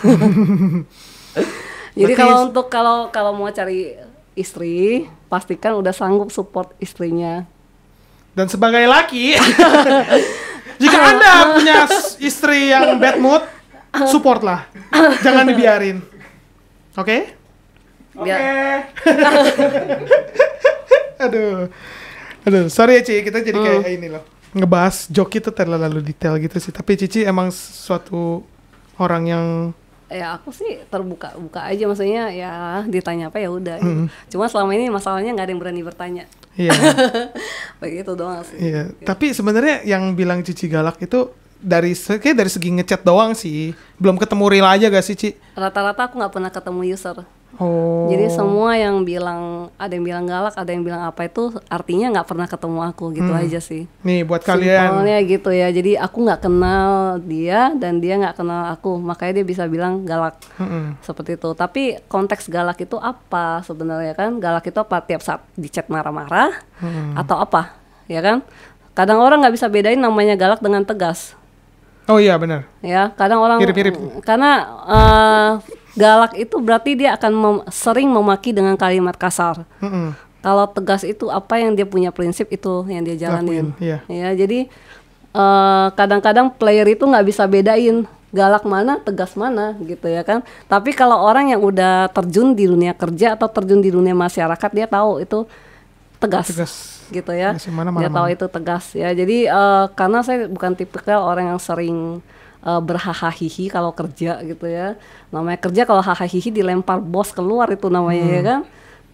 Jadi kalau mau cari istri, pastikan udah sanggup support istrinya. Dan sebagai laki, jika Anda punya istri yang bad mood, support lah. Jangan dibiarin. Oke? Oke. Ya. Aduh, sorry ya Ci, kita jadi kayak ini loh. Ngebahas joki itu terlalu detail gitu sih. Tapi Cici emang suatu orang yang Ya aku sih terbuka aja, maksudnya ya ditanya apa ya udah. Gitu. Cuma selama ini masalahnya nggak ada yang berani bertanya. iya. Begitu doang sih. Iya, tapi sebenarnya yang bilang Cici galak itu kayak dari segi ngechat doang sih. Belum ketemu real aja gak sih, Ci? Rata-rata aku nggak pernah ketemu user. Oh. Jadi semua yang bilang, ada yang bilang galak, ada yang bilang apa, itu artinya nggak pernah ketemu aku gitu aja sih. Nih buat kalian. Simpelnya gitu ya. Jadi aku nggak kenal dia dan dia nggak kenal aku, makanya dia bisa bilang galak. Seperti itu. Tapi konteks galak itu apa sebenarnya kan? Galak itu apa? Tiap saat di chat marah-marah atau apa? Ya kan? Kadang orang nggak bisa bedain namanya galak dengan tegas. Oh iya benar. Ya, kadang orang Mirip-mirip. karena galak itu berarti dia akan sering memaki dengan kalimat kasar. Kalau tegas itu apa yang dia punya prinsip itu yang dia jalanin. Lakuin, iya. Ya, jadi kadang-kadang player itu nggak bisa bedain galak mana, tegas mana gitu ya kan. Tapi kalau orang yang udah terjun di dunia kerja atau terjun di dunia masyarakat, dia tahu itu tegas. Gitu ya. Tegas yang mana, Dia tahu mana-mana. itu tegas ya. Jadi karena saya bukan tipikal orang yang sering berhahahihi kalau kerja gitu ya. Namanya kerja, kalau hahahihi dilempar bos keluar itu namanya ya kan.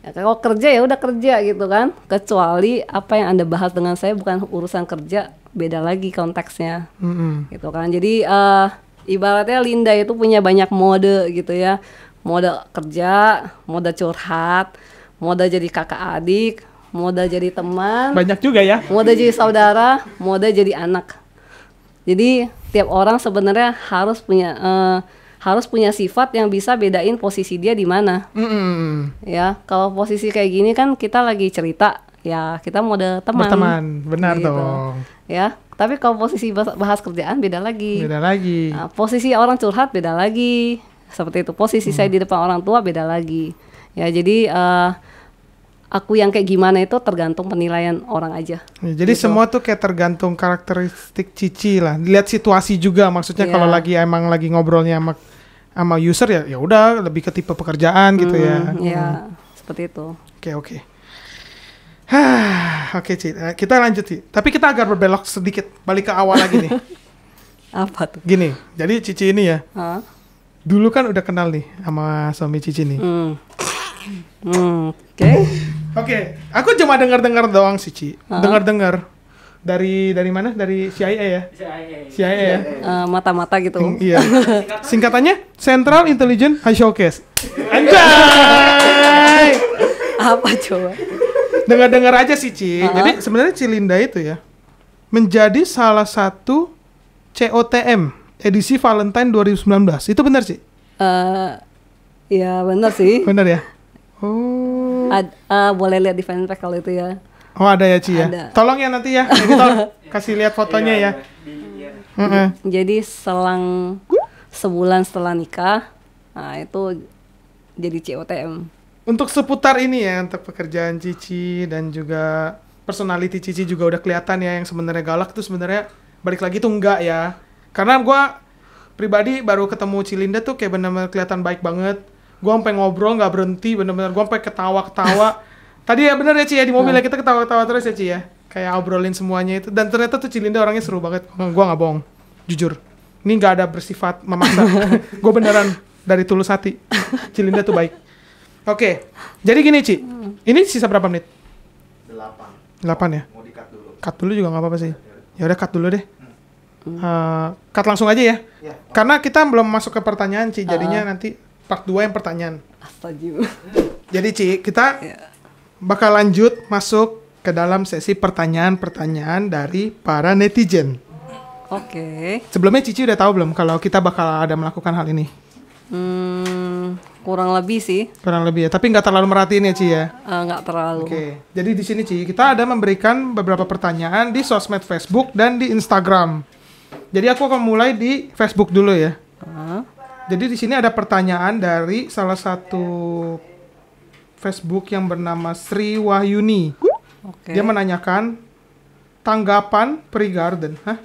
Ya, kalau kerja ya udah kerja gitu kan. Kecuali apa yang Anda bahas dengan saya bukan urusan kerja, beda lagi konteksnya. Gitu kan. Jadi ibaratnya Linda itu punya banyak mode gitu ya. Mode kerja, mode curhat, mode jadi kakak adik, mode jadi teman, Banyak juga ya. mode jadi saudara, mode jadi anak. Jadi tiap orang sebenarnya harus punya sifat yang bisa bedain posisi dia di mana. Ya, kalau posisi kayak gini kan kita lagi cerita, ya kita mode teman. Berteman, benar Gitu. dong. Ya, tapi kalau posisi bahas kerjaan beda lagi. Beda lagi. Nah, posisi orang curhat beda lagi. Seperti itu. Posisi saya di depan orang tua beda lagi. Ya, jadi aku yang kayak gimana itu tergantung penilaian orang aja. Ya, jadi semua tuh kayak tergantung karakteristik Cici lah. Lihat situasi juga, maksudnya Iya. kalau emang lagi ngobrolnya sama user ya udah lebih ke tipe pekerjaan gitu ya. Ya, seperti itu. Oke. Oke Ci, kita lanjut Ci. Tapi kita agak berbelok sedikit, balik ke awal lagi nih. Apa tuh? Gini, jadi Cici ini ya, Hah? dulu kan udah kenal nih sama suami Cici nih. Oke. Oke, aku cuma dengar-dengar doang sih Ci. Dengar-dengar dari mana? Dari CIA ya? CIA ya? Mata-mata gitu. Iya. Singkatannya Central Intelligence Showcase. Anjay. Apa coba? Dengar-dengar aja sih Ci. Jadi sebenarnya Cilinda itu ya menjadi salah satu COTM edisi Valentine 2019. Itu benar sih? Ya benar sih. Benar ya? Oh. Boleh lihat di fanpage kalau itu ya. Oh ada ya Ci ya? Ada. Tolong ya nanti ya, editor kasih lihat fotonya ya. Jadi selang sebulan setelah nikah, nah itu jadi COTM. Untuk seputar ini ya, untuk pekerjaan Cici dan juga personality Cici juga udah kelihatan ya, yang sebenarnya galak tuh sebenarnya balik lagi tuh enggak ya. Karena gua pribadi baru ketemu Cilinda tuh kayak benar-benar kelihatan baik banget. Gua sampai ngobrol nggak berhenti, benar-benar gua sampai ketawa-ketawa. Tadi ya bener ya Ci ya, di mobil ya kita ketawa-ketawa terus ya Ci ya. Kayak obrolin semuanya itu, dan ternyata tuh Cilinda orangnya seru banget. Gua nggak bohong, jujur. Ini nggak ada bersifat memaksa. Gua beneran dari tulus hati. Cilinda tuh baik. Oke, jadi gini Ci, ini sisa berapa menit? 8. 8 ya? Mau di-cut dulu. Cut dulu juga nggak apa-apa sih. Ya udah cut dulu deh. Cut langsung aja ya. Ya. Karena kita belum masuk ke pertanyaan, Ci. Jadinya nanti part 2 yang pertanyaan. Astaga. Jadi, Ci, kita bakal lanjut masuk ke dalam sesi pertanyaan-pertanyaan dari para netizen. Oke. Sebelumnya Cici udah tahu belum kalau kita bakal ada melakukan hal ini? Kurang lebih sih. Kurang lebih ya, tapi nggak terlalu merhatiin ya, Ci ya? Nggak terlalu. Oke, jadi di sini Ci, kita ada memberikan beberapa pertanyaan di sosmed Facebook dan di Instagram. Jadi aku akan mulai di Facebook dulu ya. Jadi di sini ada pertanyaan dari salah satu Facebook yang bernama Sri Wahyuni. Oke. Dia menanyakan tanggapan Pri Garden. Hah?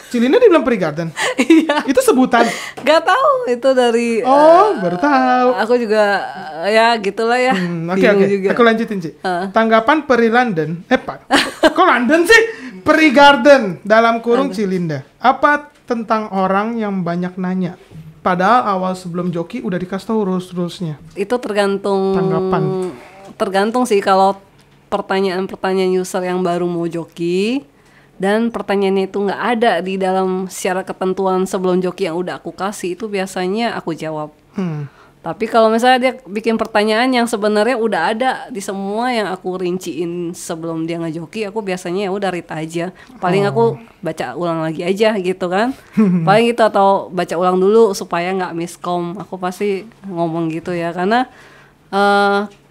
Cilinda dibilang Pri Garden? Iya. Itu sebutan? Gak tahu itu dari. Oh, baru tahu. Aku juga ya gitulah ya. Oke. Bingung juga. Aku lanjutin Ci. Tanggapan Pri London. Pak. Kok London sih? Pri Garden dalam kurung Cilinda. Apa tentang orang yang banyak nanya? Padahal awal sebelum joki udah dikasih tahu rules-rulesnya. Itu tergantung. Tanggapan. Tergantung sih kalau pertanyaan-pertanyaan user yang baru mau joki dan pertanyaannya itu nggak ada di dalam secara ketentuan sebelum joki yang udah aku kasih, itu biasanya aku jawab. Tapi kalau misalnya dia bikin pertanyaan yang sebenarnya udah ada di semua yang aku rinciin sebelum dia ngejoki, aku biasanya ya udah read aja. Paling aku baca ulang lagi aja gitu kan. Paling gitu, atau baca ulang dulu supaya nggak miskom. Aku pasti ngomong gitu ya, karena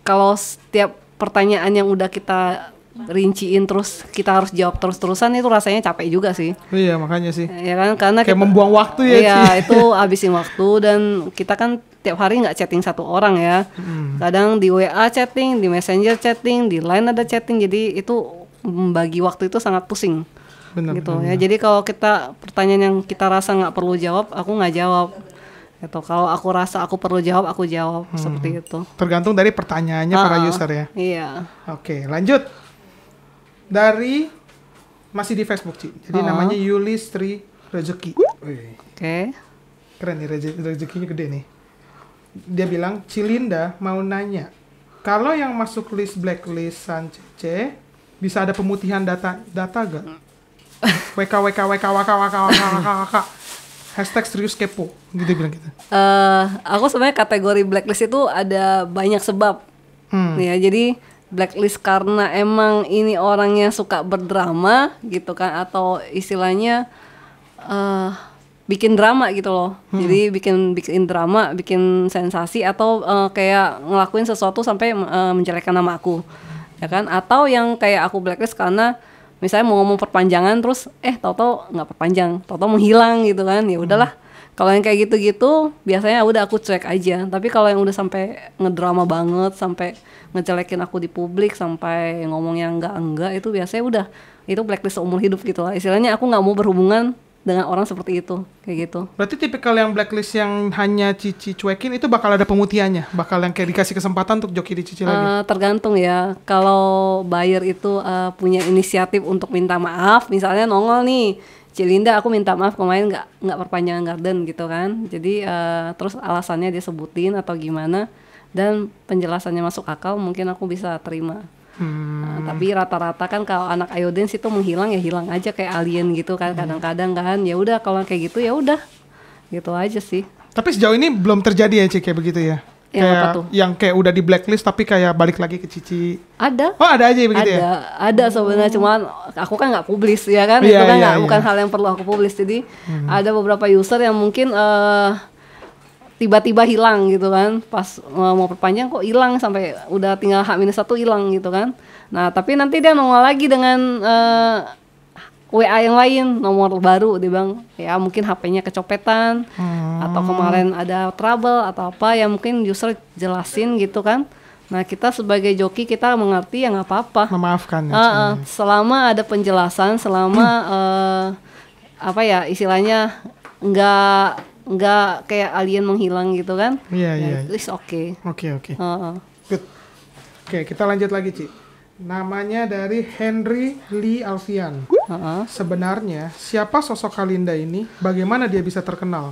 kalau setiap pertanyaan yang udah kita rinciin terus kita harus jawab terus-terusan, itu rasanya capek juga sih. Iya, makanya sih. Ya kan, karena Kayak membuang waktu ya, iya, Ci. itu habisin waktu, dan kita kan tiap hari nggak chatting satu orang ya. Kadang di WA chatting, di Messenger chatting, di Line ada chatting, jadi itu membagi waktu itu sangat pusing. Benar, Gitu ya. Jadi kalau kita pertanyaan yang kita rasa nggak perlu jawab, aku nggak jawab. Gitu. Kalau aku rasa aku perlu jawab, aku jawab. Seperti itu. Tergantung dari pertanyaannya para user ya. Iya. Oke, lanjut. Dari masih di Facebook, Ci. Jadi namanya Yulistri Rezeki. Wih, Oke. keren nih, rezekinya gede nih. Dia bilang, Cilinda mau nanya, kalau yang masuk list blacklistan CC bisa ada pemutihan data gak? WK. Hashtag serius kepo. Gitu bilang gitu. Aku sebenarnya kategori blacklist itu ada banyak sebab. Ya, jadi blacklist karena emang ini orangnya suka berdrama gitu kan, atau istilahnya bikin drama gitu loh. Jadi bikin drama, bikin sensasi, atau kayak ngelakuin sesuatu sampai menjelekkan nama aku, ya kan? Atau yang kayak aku blacklist karena misalnya mau ngomong perpanjangan terus tau-tau nggak perpanjang, tau-tau menghilang gitu kan. Ya udahlah. Kalau yang kayak gitu-gitu biasanya udah aku cuek aja. Tapi kalau yang udah sampai ngedrama banget, sampai ngejelekin aku di publik, sampai ngomong yang enggak, itu biasanya udah itu blacklist seumur hidup gitu lah. Istilahnya aku nggak mau berhubungan dengan orang seperti itu, kayak gitu. Berarti tipikal yang blacklist yang hanya Cici cuekin itu bakal ada pemutihannya? Bakal yang kayak dikasih kesempatan untuk joki di Cici lagi? Tergantung ya. Kalau buyer itu punya inisiatif untuk minta maaf, misalnya nongol nih, Cilinda aku minta maaf kemarin nggak perpanjangan garden gitu kan. Jadi terus alasannya dia sebutin atau gimana, dan penjelasannya masuk akal, mungkin aku bisa terima. Tapi rata-rata kan kalau anak Iodance itu menghilang ya hilang aja kayak alien gitu kan. Kadang-kadang kan ya udah, kalau kayak gitu ya udah gitu aja sih. Tapi sejauh ini belum terjadi ya, Ci, kayak begitu ya? Yang kayak apa tuh? Yang kayak udah di blacklist tapi kayak balik lagi ke Cici. Ada. Oh, ada aja begitu ya? Ada sebenarnya, cuman aku kan nggak publis ya kan. Iya, Itu kan iya, bukan iya. hal yang perlu aku publis. Jadi ada beberapa user yang mungkin tiba-tiba hilang gitu kan, pas mau perpanjang kok hilang, sampai udah tinggal H-1 hilang gitu kan. Nah tapi nanti dia nongol lagi dengan WA yang lain, nomor baru, dia bilang ya mungkin HP-nya kecopetan, atau kemarin ada trouble atau apa, ya mungkin user jelasin gitu kan. Nah kita sebagai joki kita mengerti, ya nggak apa-apa. Memaafkan ya, selama ada penjelasan, selama apa ya istilahnya nggak kayak alien menghilang gitu kan. Iya. It's okay. Oke. Good. Oke, kita lanjut lagi, Ci. Namanya dari Henry Lee Alfian. Sebenarnya siapa sosok Kalinda ini? Bagaimana dia bisa terkenal?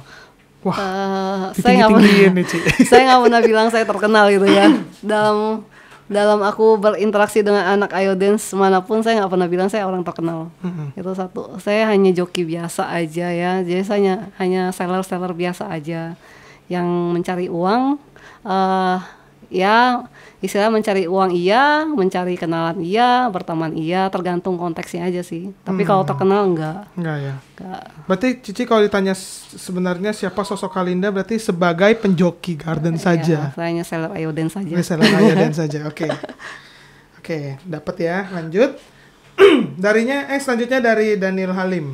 Wah, saya nggak ditinggi-tinggiin nih, Ci. saya nggak pernah bilang saya terkenal gitu ya. Dalam dalam aku berinteraksi dengan anak Ayo Dance manapun, saya nggak pernah bilang saya orang terkenal. Itu satu. Saya hanya joki biasa aja ya. Jadi saya hanya seller biasa aja yang mencari uang. Ya istilah mencari uang iya, mencari kenalan iya, berteman iya, tergantung konteksnya aja sih. Tapi kalau terkenal enggak ya. Enggak. Berarti Cici kalau ditanya sebenarnya siapa sosok Kalinda, berarti sebagai penjoki garden saja. Iya, saya hanya seller Ayo Dance saja. Seller Ayo Dance saja. Oke, dapat ya. Lanjut. Selanjutnya dari Daniel Halim.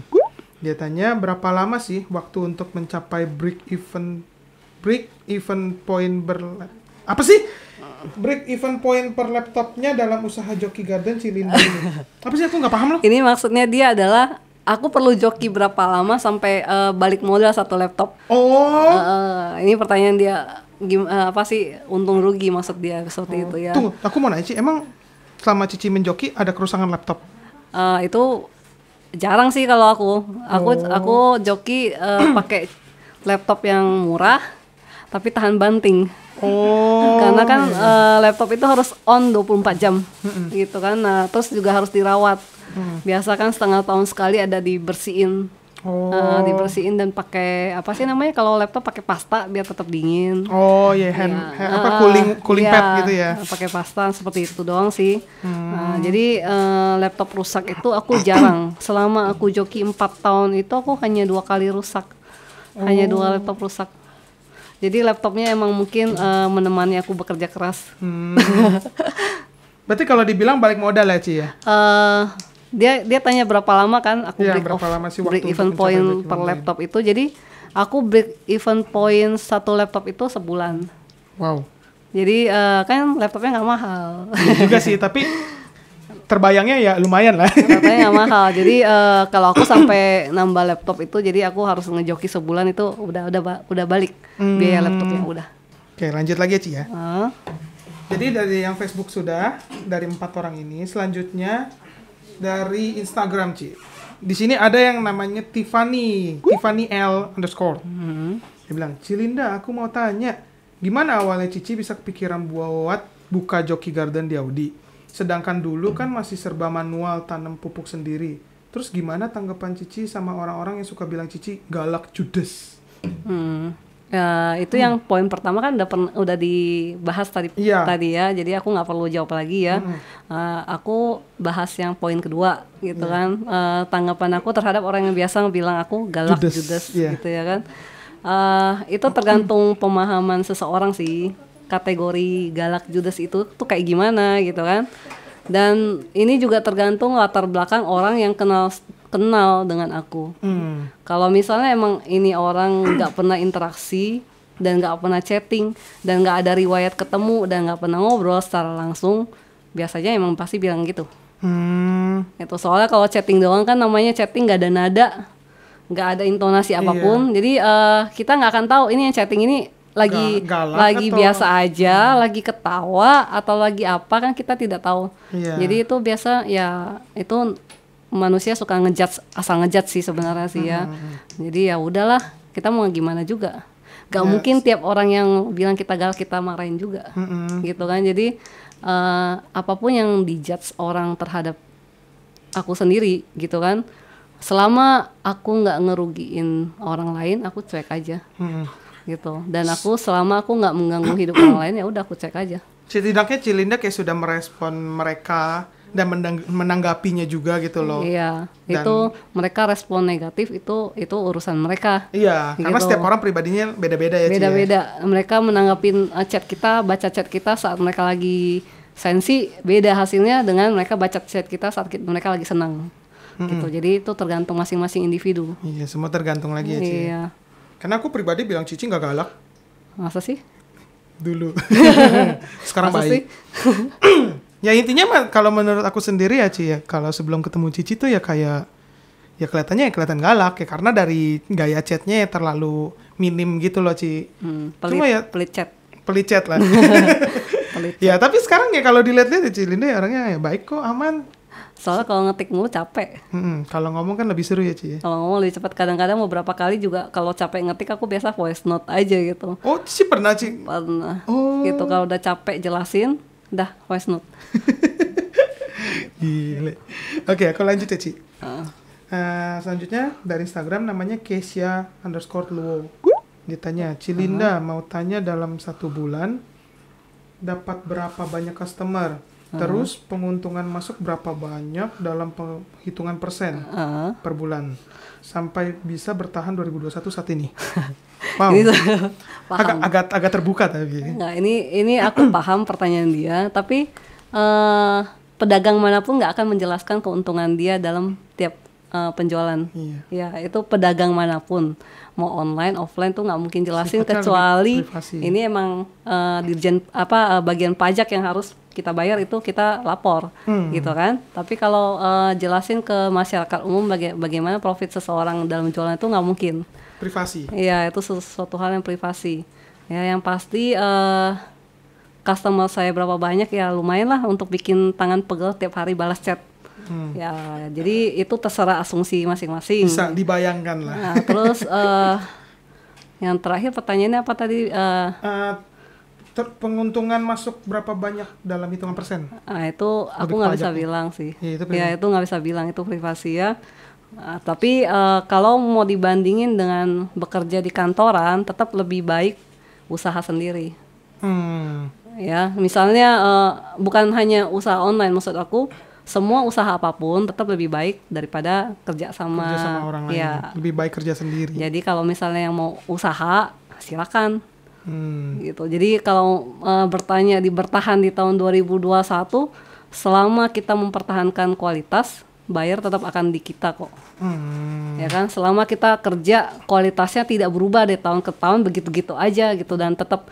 Dia tanya berapa lama sih waktu untuk mencapai break even point apa sih? Break even point per laptopnya dalam usaha Joki Garden Cilinda ini. Apa sih, aku nggak paham loh. Ini maksudnya dia adalah aku perlu joki berapa lama sampai balik modal satu laptop. Ini pertanyaan dia apa sih untung rugi maksud dia seperti itu ya. Tunggu, aku mau nanya Ci, emang selama Cici menjoki ada kerusakan laptop? Itu jarang sih kalau aku joki pakai laptop yang murah tapi tahan banting. Karena kan laptop itu harus on 24 jam gitu kan. Nah, terus juga harus dirawat. Biasa kan setengah tahun sekali ada dibersihin. Dibersihin dan pakai apa sih namanya kalau laptop pakai pasta biar tetap dingin. Cooling pad gitu ya. Pakai pasta seperti itu doang sih. Jadi laptop rusak itu aku jarang. Selama aku joki 4 tahun itu aku hanya 2 kali rusak. Hanya 2 laptop rusak. Jadi laptopnya emang mungkin menemani aku bekerja keras. Berarti kalau dibilang balik modal ya Ci ya? Dia tanya berapa lama kan aku break even point per laptop itu. Jadi aku break even point satu laptop itu sebulan. Wow. Jadi kan laptopnya nggak mahal. Juga sih, tapi terbayangnya ya lumayan lah. Laptopnya nggak mahal. Jadi kalau aku sampai nambah laptop itu, jadi aku harus ngejoki sebulan itu udah balik biaya laptopnya udah. Oke, lanjut lagi ya Ci ya. Jadi dari yang Facebook sudah dari 4 orang ini, selanjutnya dari Instagram Ci. Di sini ada yang namanya Tiffany L_. Dia bilang, Cilinda, aku mau tanya, gimana awalnya Cici bisa kepikiran buat buka Joki Garden di Audi? Sedangkan dulu kan masih serba manual, tanam pupuk sendiri. Terus gimana tanggapan Cici sama orang-orang yang suka bilang Cici galak judes? Ya, itu yang poin pertama kan udah dibahas tadi ya. Jadi aku nggak perlu jawab lagi ya. Aku bahas yang poin kedua gitu kan. Tanggapan aku terhadap orang yang biasa bilang aku galak judes gitu ya kan. Itu tergantung pemahaman seseorang sih. Kategori galak judes itu tuh kayak gimana gitu kan. Dan ini juga tergantung latar belakang orang yang kenal dengan aku. Kalau misalnya emang ini orang nggak pernah interaksi dan nggak pernah chatting dan nggak ada riwayat ketemu dan nggak pernah ngobrol secara langsung, biasanya emang pasti bilang gitu. Itu soalnya kalau chatting doang kan namanya chatting, nggak ada nada, nggak ada intonasi apapun. Jadi kita nggak akan tahu ini yang chatting ini lagi biasa aja, lagi ketawa atau lagi apa, kan kita tidak tahu. Jadi itu biasa ya, itu manusia suka asal ngejudge sih sebenarnya sih ya. Jadi ya udahlah, kita mau gimana juga. Gak mungkin tiap orang yang bilang kita galak kita marahin juga. Gitu kan. Jadi apapun yang dijudge orang terhadap aku sendiri gitu kan, selama aku nggak ngerugiin orang lain, aku cuek aja. Gitu. Dan aku selama aku nggak mengganggu hidup orang lain, ya udah aku cek aja. Setidaknya Cilinda kayak sudah merespon mereka dan menanggapinya juga gitu loh. Iya, itu mereka respon negatif itu urusan mereka. Iya, gitu. Karena setiap orang pribadinya beda-beda ya. Beda-beda. Mereka menanggapin chat kita, baca chat kita saat mereka lagi sensi, beda hasilnya dengan mereka baca chat kita saat mereka lagi senang. Gitu. Jadi itu tergantung masing-masing individu. Iya, semua tergantung lagi ya Ci. Iya. Karena aku pribadi bilang Cici nggak galak. Masa sih? Dulu. Sekarang masa baik. Ya intinya mah kalau menurut aku sendiri ya Ci ya, kalau sebelum ketemu Cici tuh ya kayak ya kelihatannya kelihatan galak ya, karena dari gaya chatnya ya terlalu minim gitu loh Ci. Cuma ya pelit chat lah. Ya tapi sekarang ya kalau dilihat-lihat ya Cilinda ya orangnya ya baik kok, aman. Soalnya kalau ngetik mulu capek. Kalau ngomong kan lebih seru ya Ci ya. Kalau ngomong lebih cepat, kadang-kadang beberapa kali juga kalau capek ngetik aku biasa voice note aja gitu. Oh Ci pernah Ci? Pernah. Gitu kalau udah capek jelasin, Dah voice note. Gile. Oke, aku lanjut ya, Ci. Ah. Selanjutnya dari Instagram namanya Kesia_Luo. Ditanya, Cilinda mau tanya dalam 1 bulan dapat berapa banyak customer? Terus penguntungan masuk berapa banyak dalam penghitungan persen per bulan sampai bisa bertahan 2021 saat ini? Wow. Ini paham. agak terbuka tapi. Nggak, ini aku paham pertanyaan dia, tapi pedagang manapun nggak akan menjelaskan keuntungan dia dalam tiap penjualan. Iya. Ya, itu pedagang manapun, mau online, offline tuh nggak mungkin jelasin Sifatnya kecuali lebih privasi. ini emang dirjen bagian pajak yang harus kita bayar, itu kita lapor, gitu kan. Tapi kalau jelasin ke masyarakat umum bagaimana profit seseorang dalam jualan itu nggak mungkin. Privasi. Iya, itu sesuatu hal yang privasi. Ya, yang pasti customer saya berapa banyak ya lumayan lah untuk bikin tangan pegel tiap hari balas chat. Ya, jadi itu terserah asumsi masing-masing. Bisa dibayangkan lah. Nah, terus yang terakhir pertanyaannya apa tadi? Penguntungan masuk berapa banyak dalam hitungan persen? Itu aku Lebih nggak pajak bisa ya? bilang sih. Iya, itu Ya, itu nggak bisa bilang, itu privasi ya. Tapi kalau mau dibandingin dengan bekerja di kantoran, tetap lebih baik usaha sendiri. Ya, misalnya bukan hanya usaha online, maksud aku semua usaha apapun tetap lebih baik daripada kerja sama orang lain. ya. Lebih baik kerja sendiri. Jadi kalau misalnya yang mau usaha, silakan. Gitu. Jadi kalau bertahan di tahun 2021, selama kita mempertahankan kualitas, buyer tetap akan di kita kok. Ya kan, selama kita kerja kualitasnya tidak berubah dari tahun ke tahun begitu-gitu aja gitu, dan tetap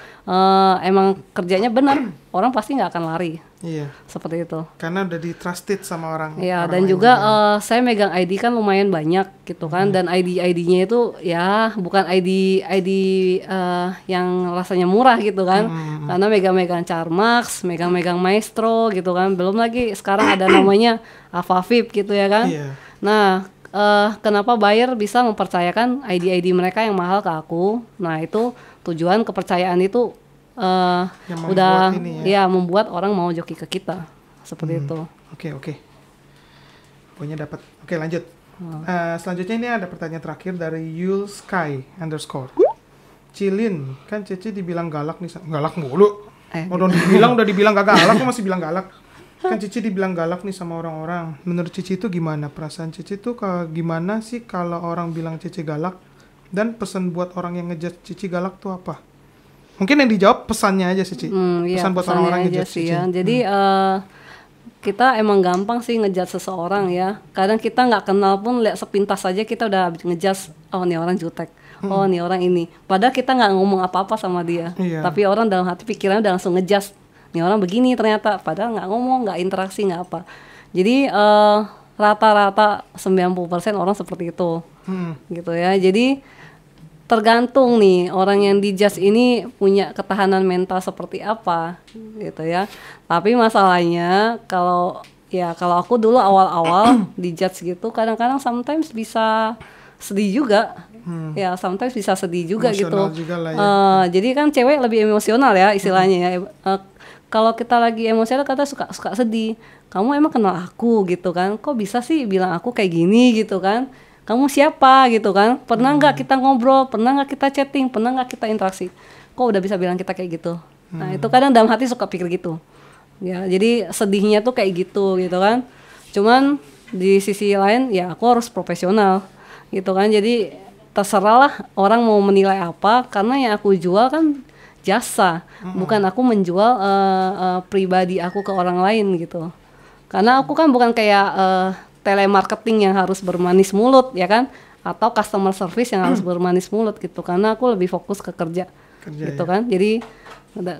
emang kerjanya benar, orang pasti nggak akan lari. Iya. Seperti itu. Karena udah di trusted sama orang. Ya, orang dan lain juga saya megang ID kan lumayan banyak gitu kan, dan ID-ID-nya itu ya bukan ID yang rasanya murah gitu kan. Karena megang-megang Charmax, megang-megang Maestro gitu kan. Belum lagi sekarang ada namanya Avavip gitu ya kan. Iya. Nah, kenapa buyer bisa mempercayakan ID-ID mereka yang mahal ke aku? Nah, itu tujuan kepercayaan itu Yang udah membuat ini ya. membuat orang mau joki ke kita seperti itu. Oke. Pokoknya dapat. Oke, lanjut. Selanjutnya ini ada pertanyaan terakhir dari Yulsky_. Cilin, kan Cici dibilang galak nih, galak mulu. Udah dibilang gak galak, kok masih bilang galak. Kan Cici dibilang galak nih sama orang-orang. Menurut Cici itu gimana? Perasaan Cici tuh gimana sih kalau orang bilang Cici galak? Dan pesan buat orang yang ngejudge Cici galak tuh apa? Mungkin yang dijawab pesannya aja sih, Ci. Iya, Pesan buat pesannya orang-orang aja ngejudge sih Cici. ya. Jadi kita emang gampang sih ngejudge seseorang ya. Kadang kita nggak kenal pun lihat sepintas saja kita udah ngejudge, oh nih orang jutek, oh nih orang ini. Padahal kita nggak ngomong apa-apa sama dia. Iya. Tapi orang dalam hati pikirannya udah langsung ngejudge, nih orang begini ternyata. Padahal nggak ngomong, nggak interaksi, nggak apa. Jadi rata-rata 90% orang seperti itu, gitu ya. Jadi tergantung nih orang yang dijudge ini punya ketahanan mental seperti apa gitu ya. Tapi masalahnya kalau aku dulu awal-awal dijudge gitu, kadang-kadang sometimes bisa sedih juga. Ya, sometimes bisa sedih juga Emosional gitu. juga lah ya. Jadi kan cewek lebih emosional ya istilahnya ya. Kalau kita lagi emosional kita suka sedih. Kamu emang kenal aku gitu kan? Kok bisa sih bilang aku kayak gini gitu kan? Kamu siapa gitu kan? Pernah nggak kita ngobrol? Pernah nggak kita chatting? Pernah nggak kita interaksi? Kok udah bisa bilang kita kayak gitu? Nah, itu kadang dalam hati suka pikir gitu. Ya, jadi sedihnya tuh kayak gitu kan. Cuman di sisi lain ya aku harus profesional gitu kan. Jadi terserah lah orang mau menilai apa, karena yang aku jual kan jasa, bukan aku menjual pribadi aku ke orang lain gitu. Karena aku kan bukan kayak telemarketing yang harus bermanis mulut ya kan, atau customer service yang harus bermanis mulut gitu, karena aku lebih fokus ke kerja gitu ya. kan. Jadi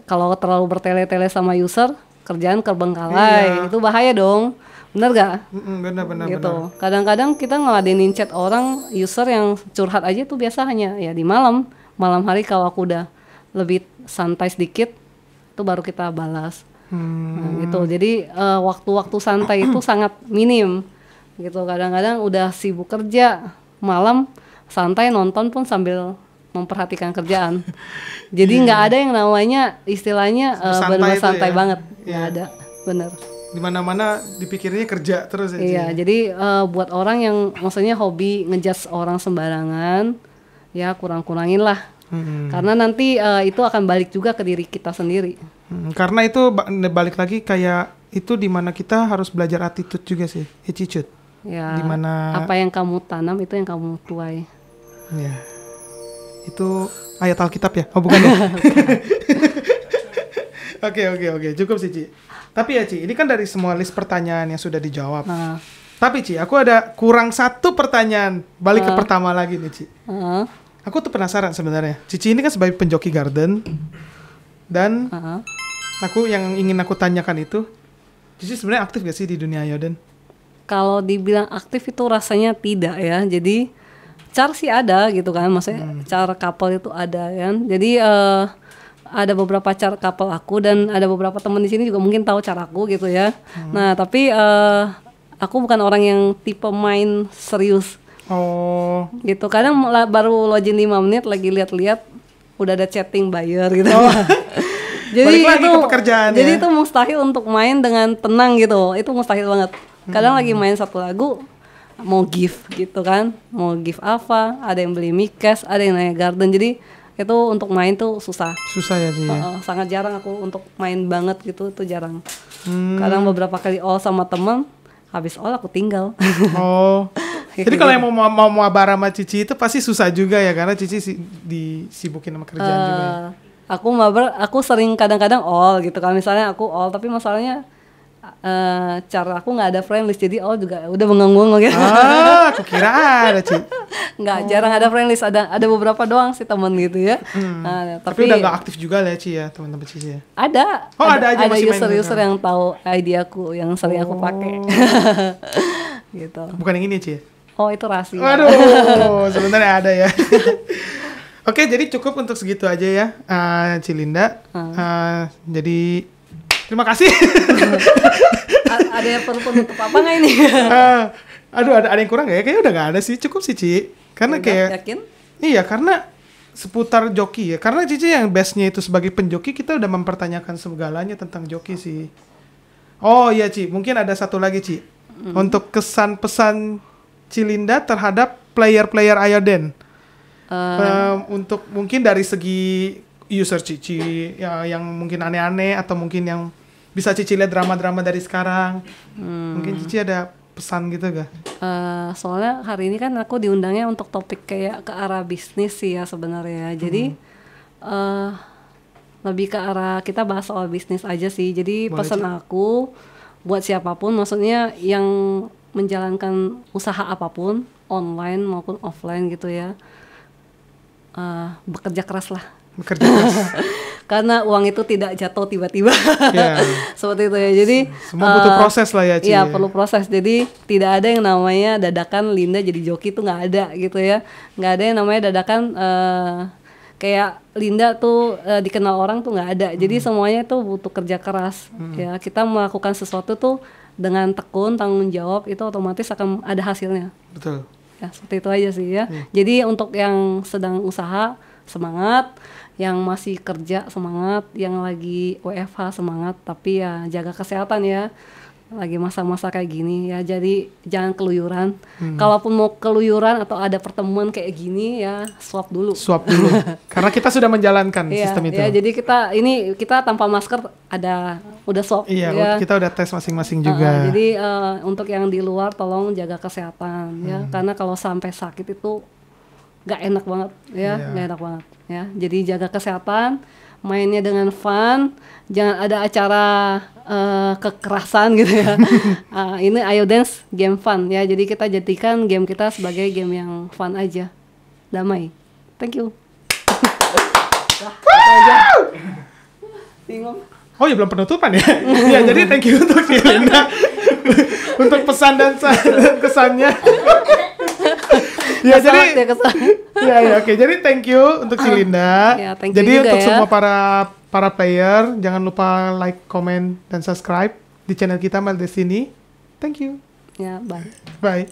kalau terlalu bertele-tele sama user, kerjaan terbengkalai, itu bahaya dong, bener gak? Benar. Gitu. Kadang-kadang kita ngeladenin chat orang user yang curhat aja tuh biasa hanya ya di malam hari, kalau aku udah lebih santai sedikit itu baru kita balas. Nah, gitu. Jadi waktu-waktu santai itu sangat minim gitu. Kadang-kadang udah sibuk kerja, malam santai nonton pun sambil memperhatikan kerjaan. Jadi nggak ada yang namanya istilahnya benar-benar itu santai ya? banget, Iya. nggak ada, bener. Di mana-mana dipikirnya kerja terus ya. Ci? Iya, jadi buat orang yang maksudnya hobi ngejudge orang sembarangan, ya kurang-kurangin lah. Karena nanti itu akan balik juga ke diri kita sendiri. Karena itu balik lagi kayak itu di mana kita harus belajar attitude juga sih, attitude. Ya, Dimana apa yang kamu tanam itu yang kamu tuai. ya. Itu ayat Alkitab ya? Oh bukan ya? Oke, cukup sih Ci. Tapi ya Ci, ini kan dari semua list pertanyaan yang sudah dijawab. Tapi Ci, aku ada kurang satu pertanyaan. Balik ke pertama lagi nih Ci. Aku tuh penasaran sebenarnya. Cici ini kan sebagai penjoki garden. Dan yang ingin aku tanyakan itu, Cici sebenarnya aktif gak sih di dunia Ayoden? Kalau dibilang aktif itu rasanya tidak ya. Jadi car sih ada gitu kan, maksudnya car couple itu ada kan. Jadi ada beberapa car couple aku dan ada beberapa teman di sini juga mungkin tahu cara aku gitu ya. Nah tapi aku bukan orang yang tipe main serius. Oh, Gitu. Kadang baru login 5 menit lagi lihat-lihat udah ada chatting buyer gitu. Balik lagi ke pekerjaan jadi ya? itu mustahil untuk main dengan tenang gitu. Itu mustahil banget. Kadang lagi main satu lagu mau gift gitu kan, mau gift apa, ada yang beli mic-cast, ada yang nanya garden. Jadi itu untuk main tuh susah. susah ya Ci ya? Sangat jarang aku untuk main banget gitu, itu jarang. Kadang beberapa kali all sama temen, habis all aku tinggal. Oh, jadi kalau yang mau mabar sama Cici itu pasti susah juga ya, karena Cici disibukin sama kerjaan juga ya? Aku sering kadang-kadang all gitu kan, misalnya aku all tapi masalahnya cara aku nggak ada friend list, jadi all juga udah bengong-bengong gitu. Aku kira ada Ci. Nggak, jarang ada friend list, ada beberapa doang sih temen gitu ya. Tapi udah nggak aktif juga lah ya Ci ya, teman-teman Cici ya? Ada aja masih main user-user gitu. yang tahu ID aku yang sering aku pakai. Gitu. Bukan yang ini Ci ya? Oh itu rahasia. Waduh, sebenarnya ada ya. Oke, jadi cukup untuk segitu aja ya, Cilinda. Jadi terima kasih. Ada yang perlu penutup apa nggak ini? Aduh, ada yang kurang nggak ya? Kayaknya udah nggak ada sih, cukup sih Ci. Karena Udah, kayak yakin? iya, karena seputar joki ya. Karena Cici yang bestnya itu sebagai penjoki, kita udah mempertanyakan segalanya tentang joki sih. Oh iya Ci, mungkin ada satu lagi Ci. Untuk kesan pesan Cilinda terhadap player-player Ayoden. Untuk mungkin dari segi user Cici yang mungkin aneh-aneh atau mungkin yang bisa Cici lihat drama-drama dari sekarang. Mungkin Cici ada pesan gitu gak? Soalnya hari ini kan aku diundangnya untuk topik kayak ke arah bisnis sih ya sebenarnya. Jadi lebih ke arah kita bahas soal bisnis aja sih. Jadi pesan aku buat siapapun, maksudnya yang menjalankan usaha apapun, online maupun offline gitu ya, bekerja keras lah. Bekerja keras. Karena uang itu tidak jatuh tiba-tiba. Yeah. Seperti itu ya. Jadi semua butuh proses lah ya Ci. Iya, perlu proses. Jadi tidak ada yang namanya dadakan Linda jadi joki tuh nggak ada gitu ya. Nggak ada yang namanya dadakan kayak Linda tuh dikenal orang tuh nggak ada. Jadi semuanya tuh butuh kerja keras. Ya, kita melakukan sesuatu tuh dengan tekun, tanggung jawab, itu otomatis akan ada hasilnya. Betul. Ya, seperti itu aja sih ya. Jadi untuk yang sedang usaha semangat, yang masih kerja semangat, yang lagi WFH semangat, tapi ya jaga kesehatan ya. Lagi masa-masa kayak gini ya, jadi jangan keluyuran. Kalaupun mau keluyuran atau ada pertemuan kayak gini ya, swab dulu. Swab dulu. Karena kita sudah menjalankan sistem itu. Iya, jadi kita tanpa masker udah swab. Iya, ya. kita udah tes masing-masing juga. Jadi untuk yang di luar tolong jaga kesehatan ya, karena kalau sampai sakit itu nggak enak banget ya, nggak enak banget ya. Jadi jaga kesehatan, mainnya dengan fun, jangan ada acara kekerasan gitu ya. Ini Ayo Dance game fun ya, jadi kita jadikan game kita sebagai game yang fun aja, damai. Thank you. Bingung. Oh ya, belum penutupan ya. Ya, jadi thank you untuk Cilinda untuk pesan dan kesannya. Ya, jadi oke. Jadi thank you untuk Cilinda. Ya, thank you jadi juga untuk ya. semua para player, jangan lupa like, comment, dan subscribe di channel kita Mel Destiny. Thank you. Ya, bye. Bye.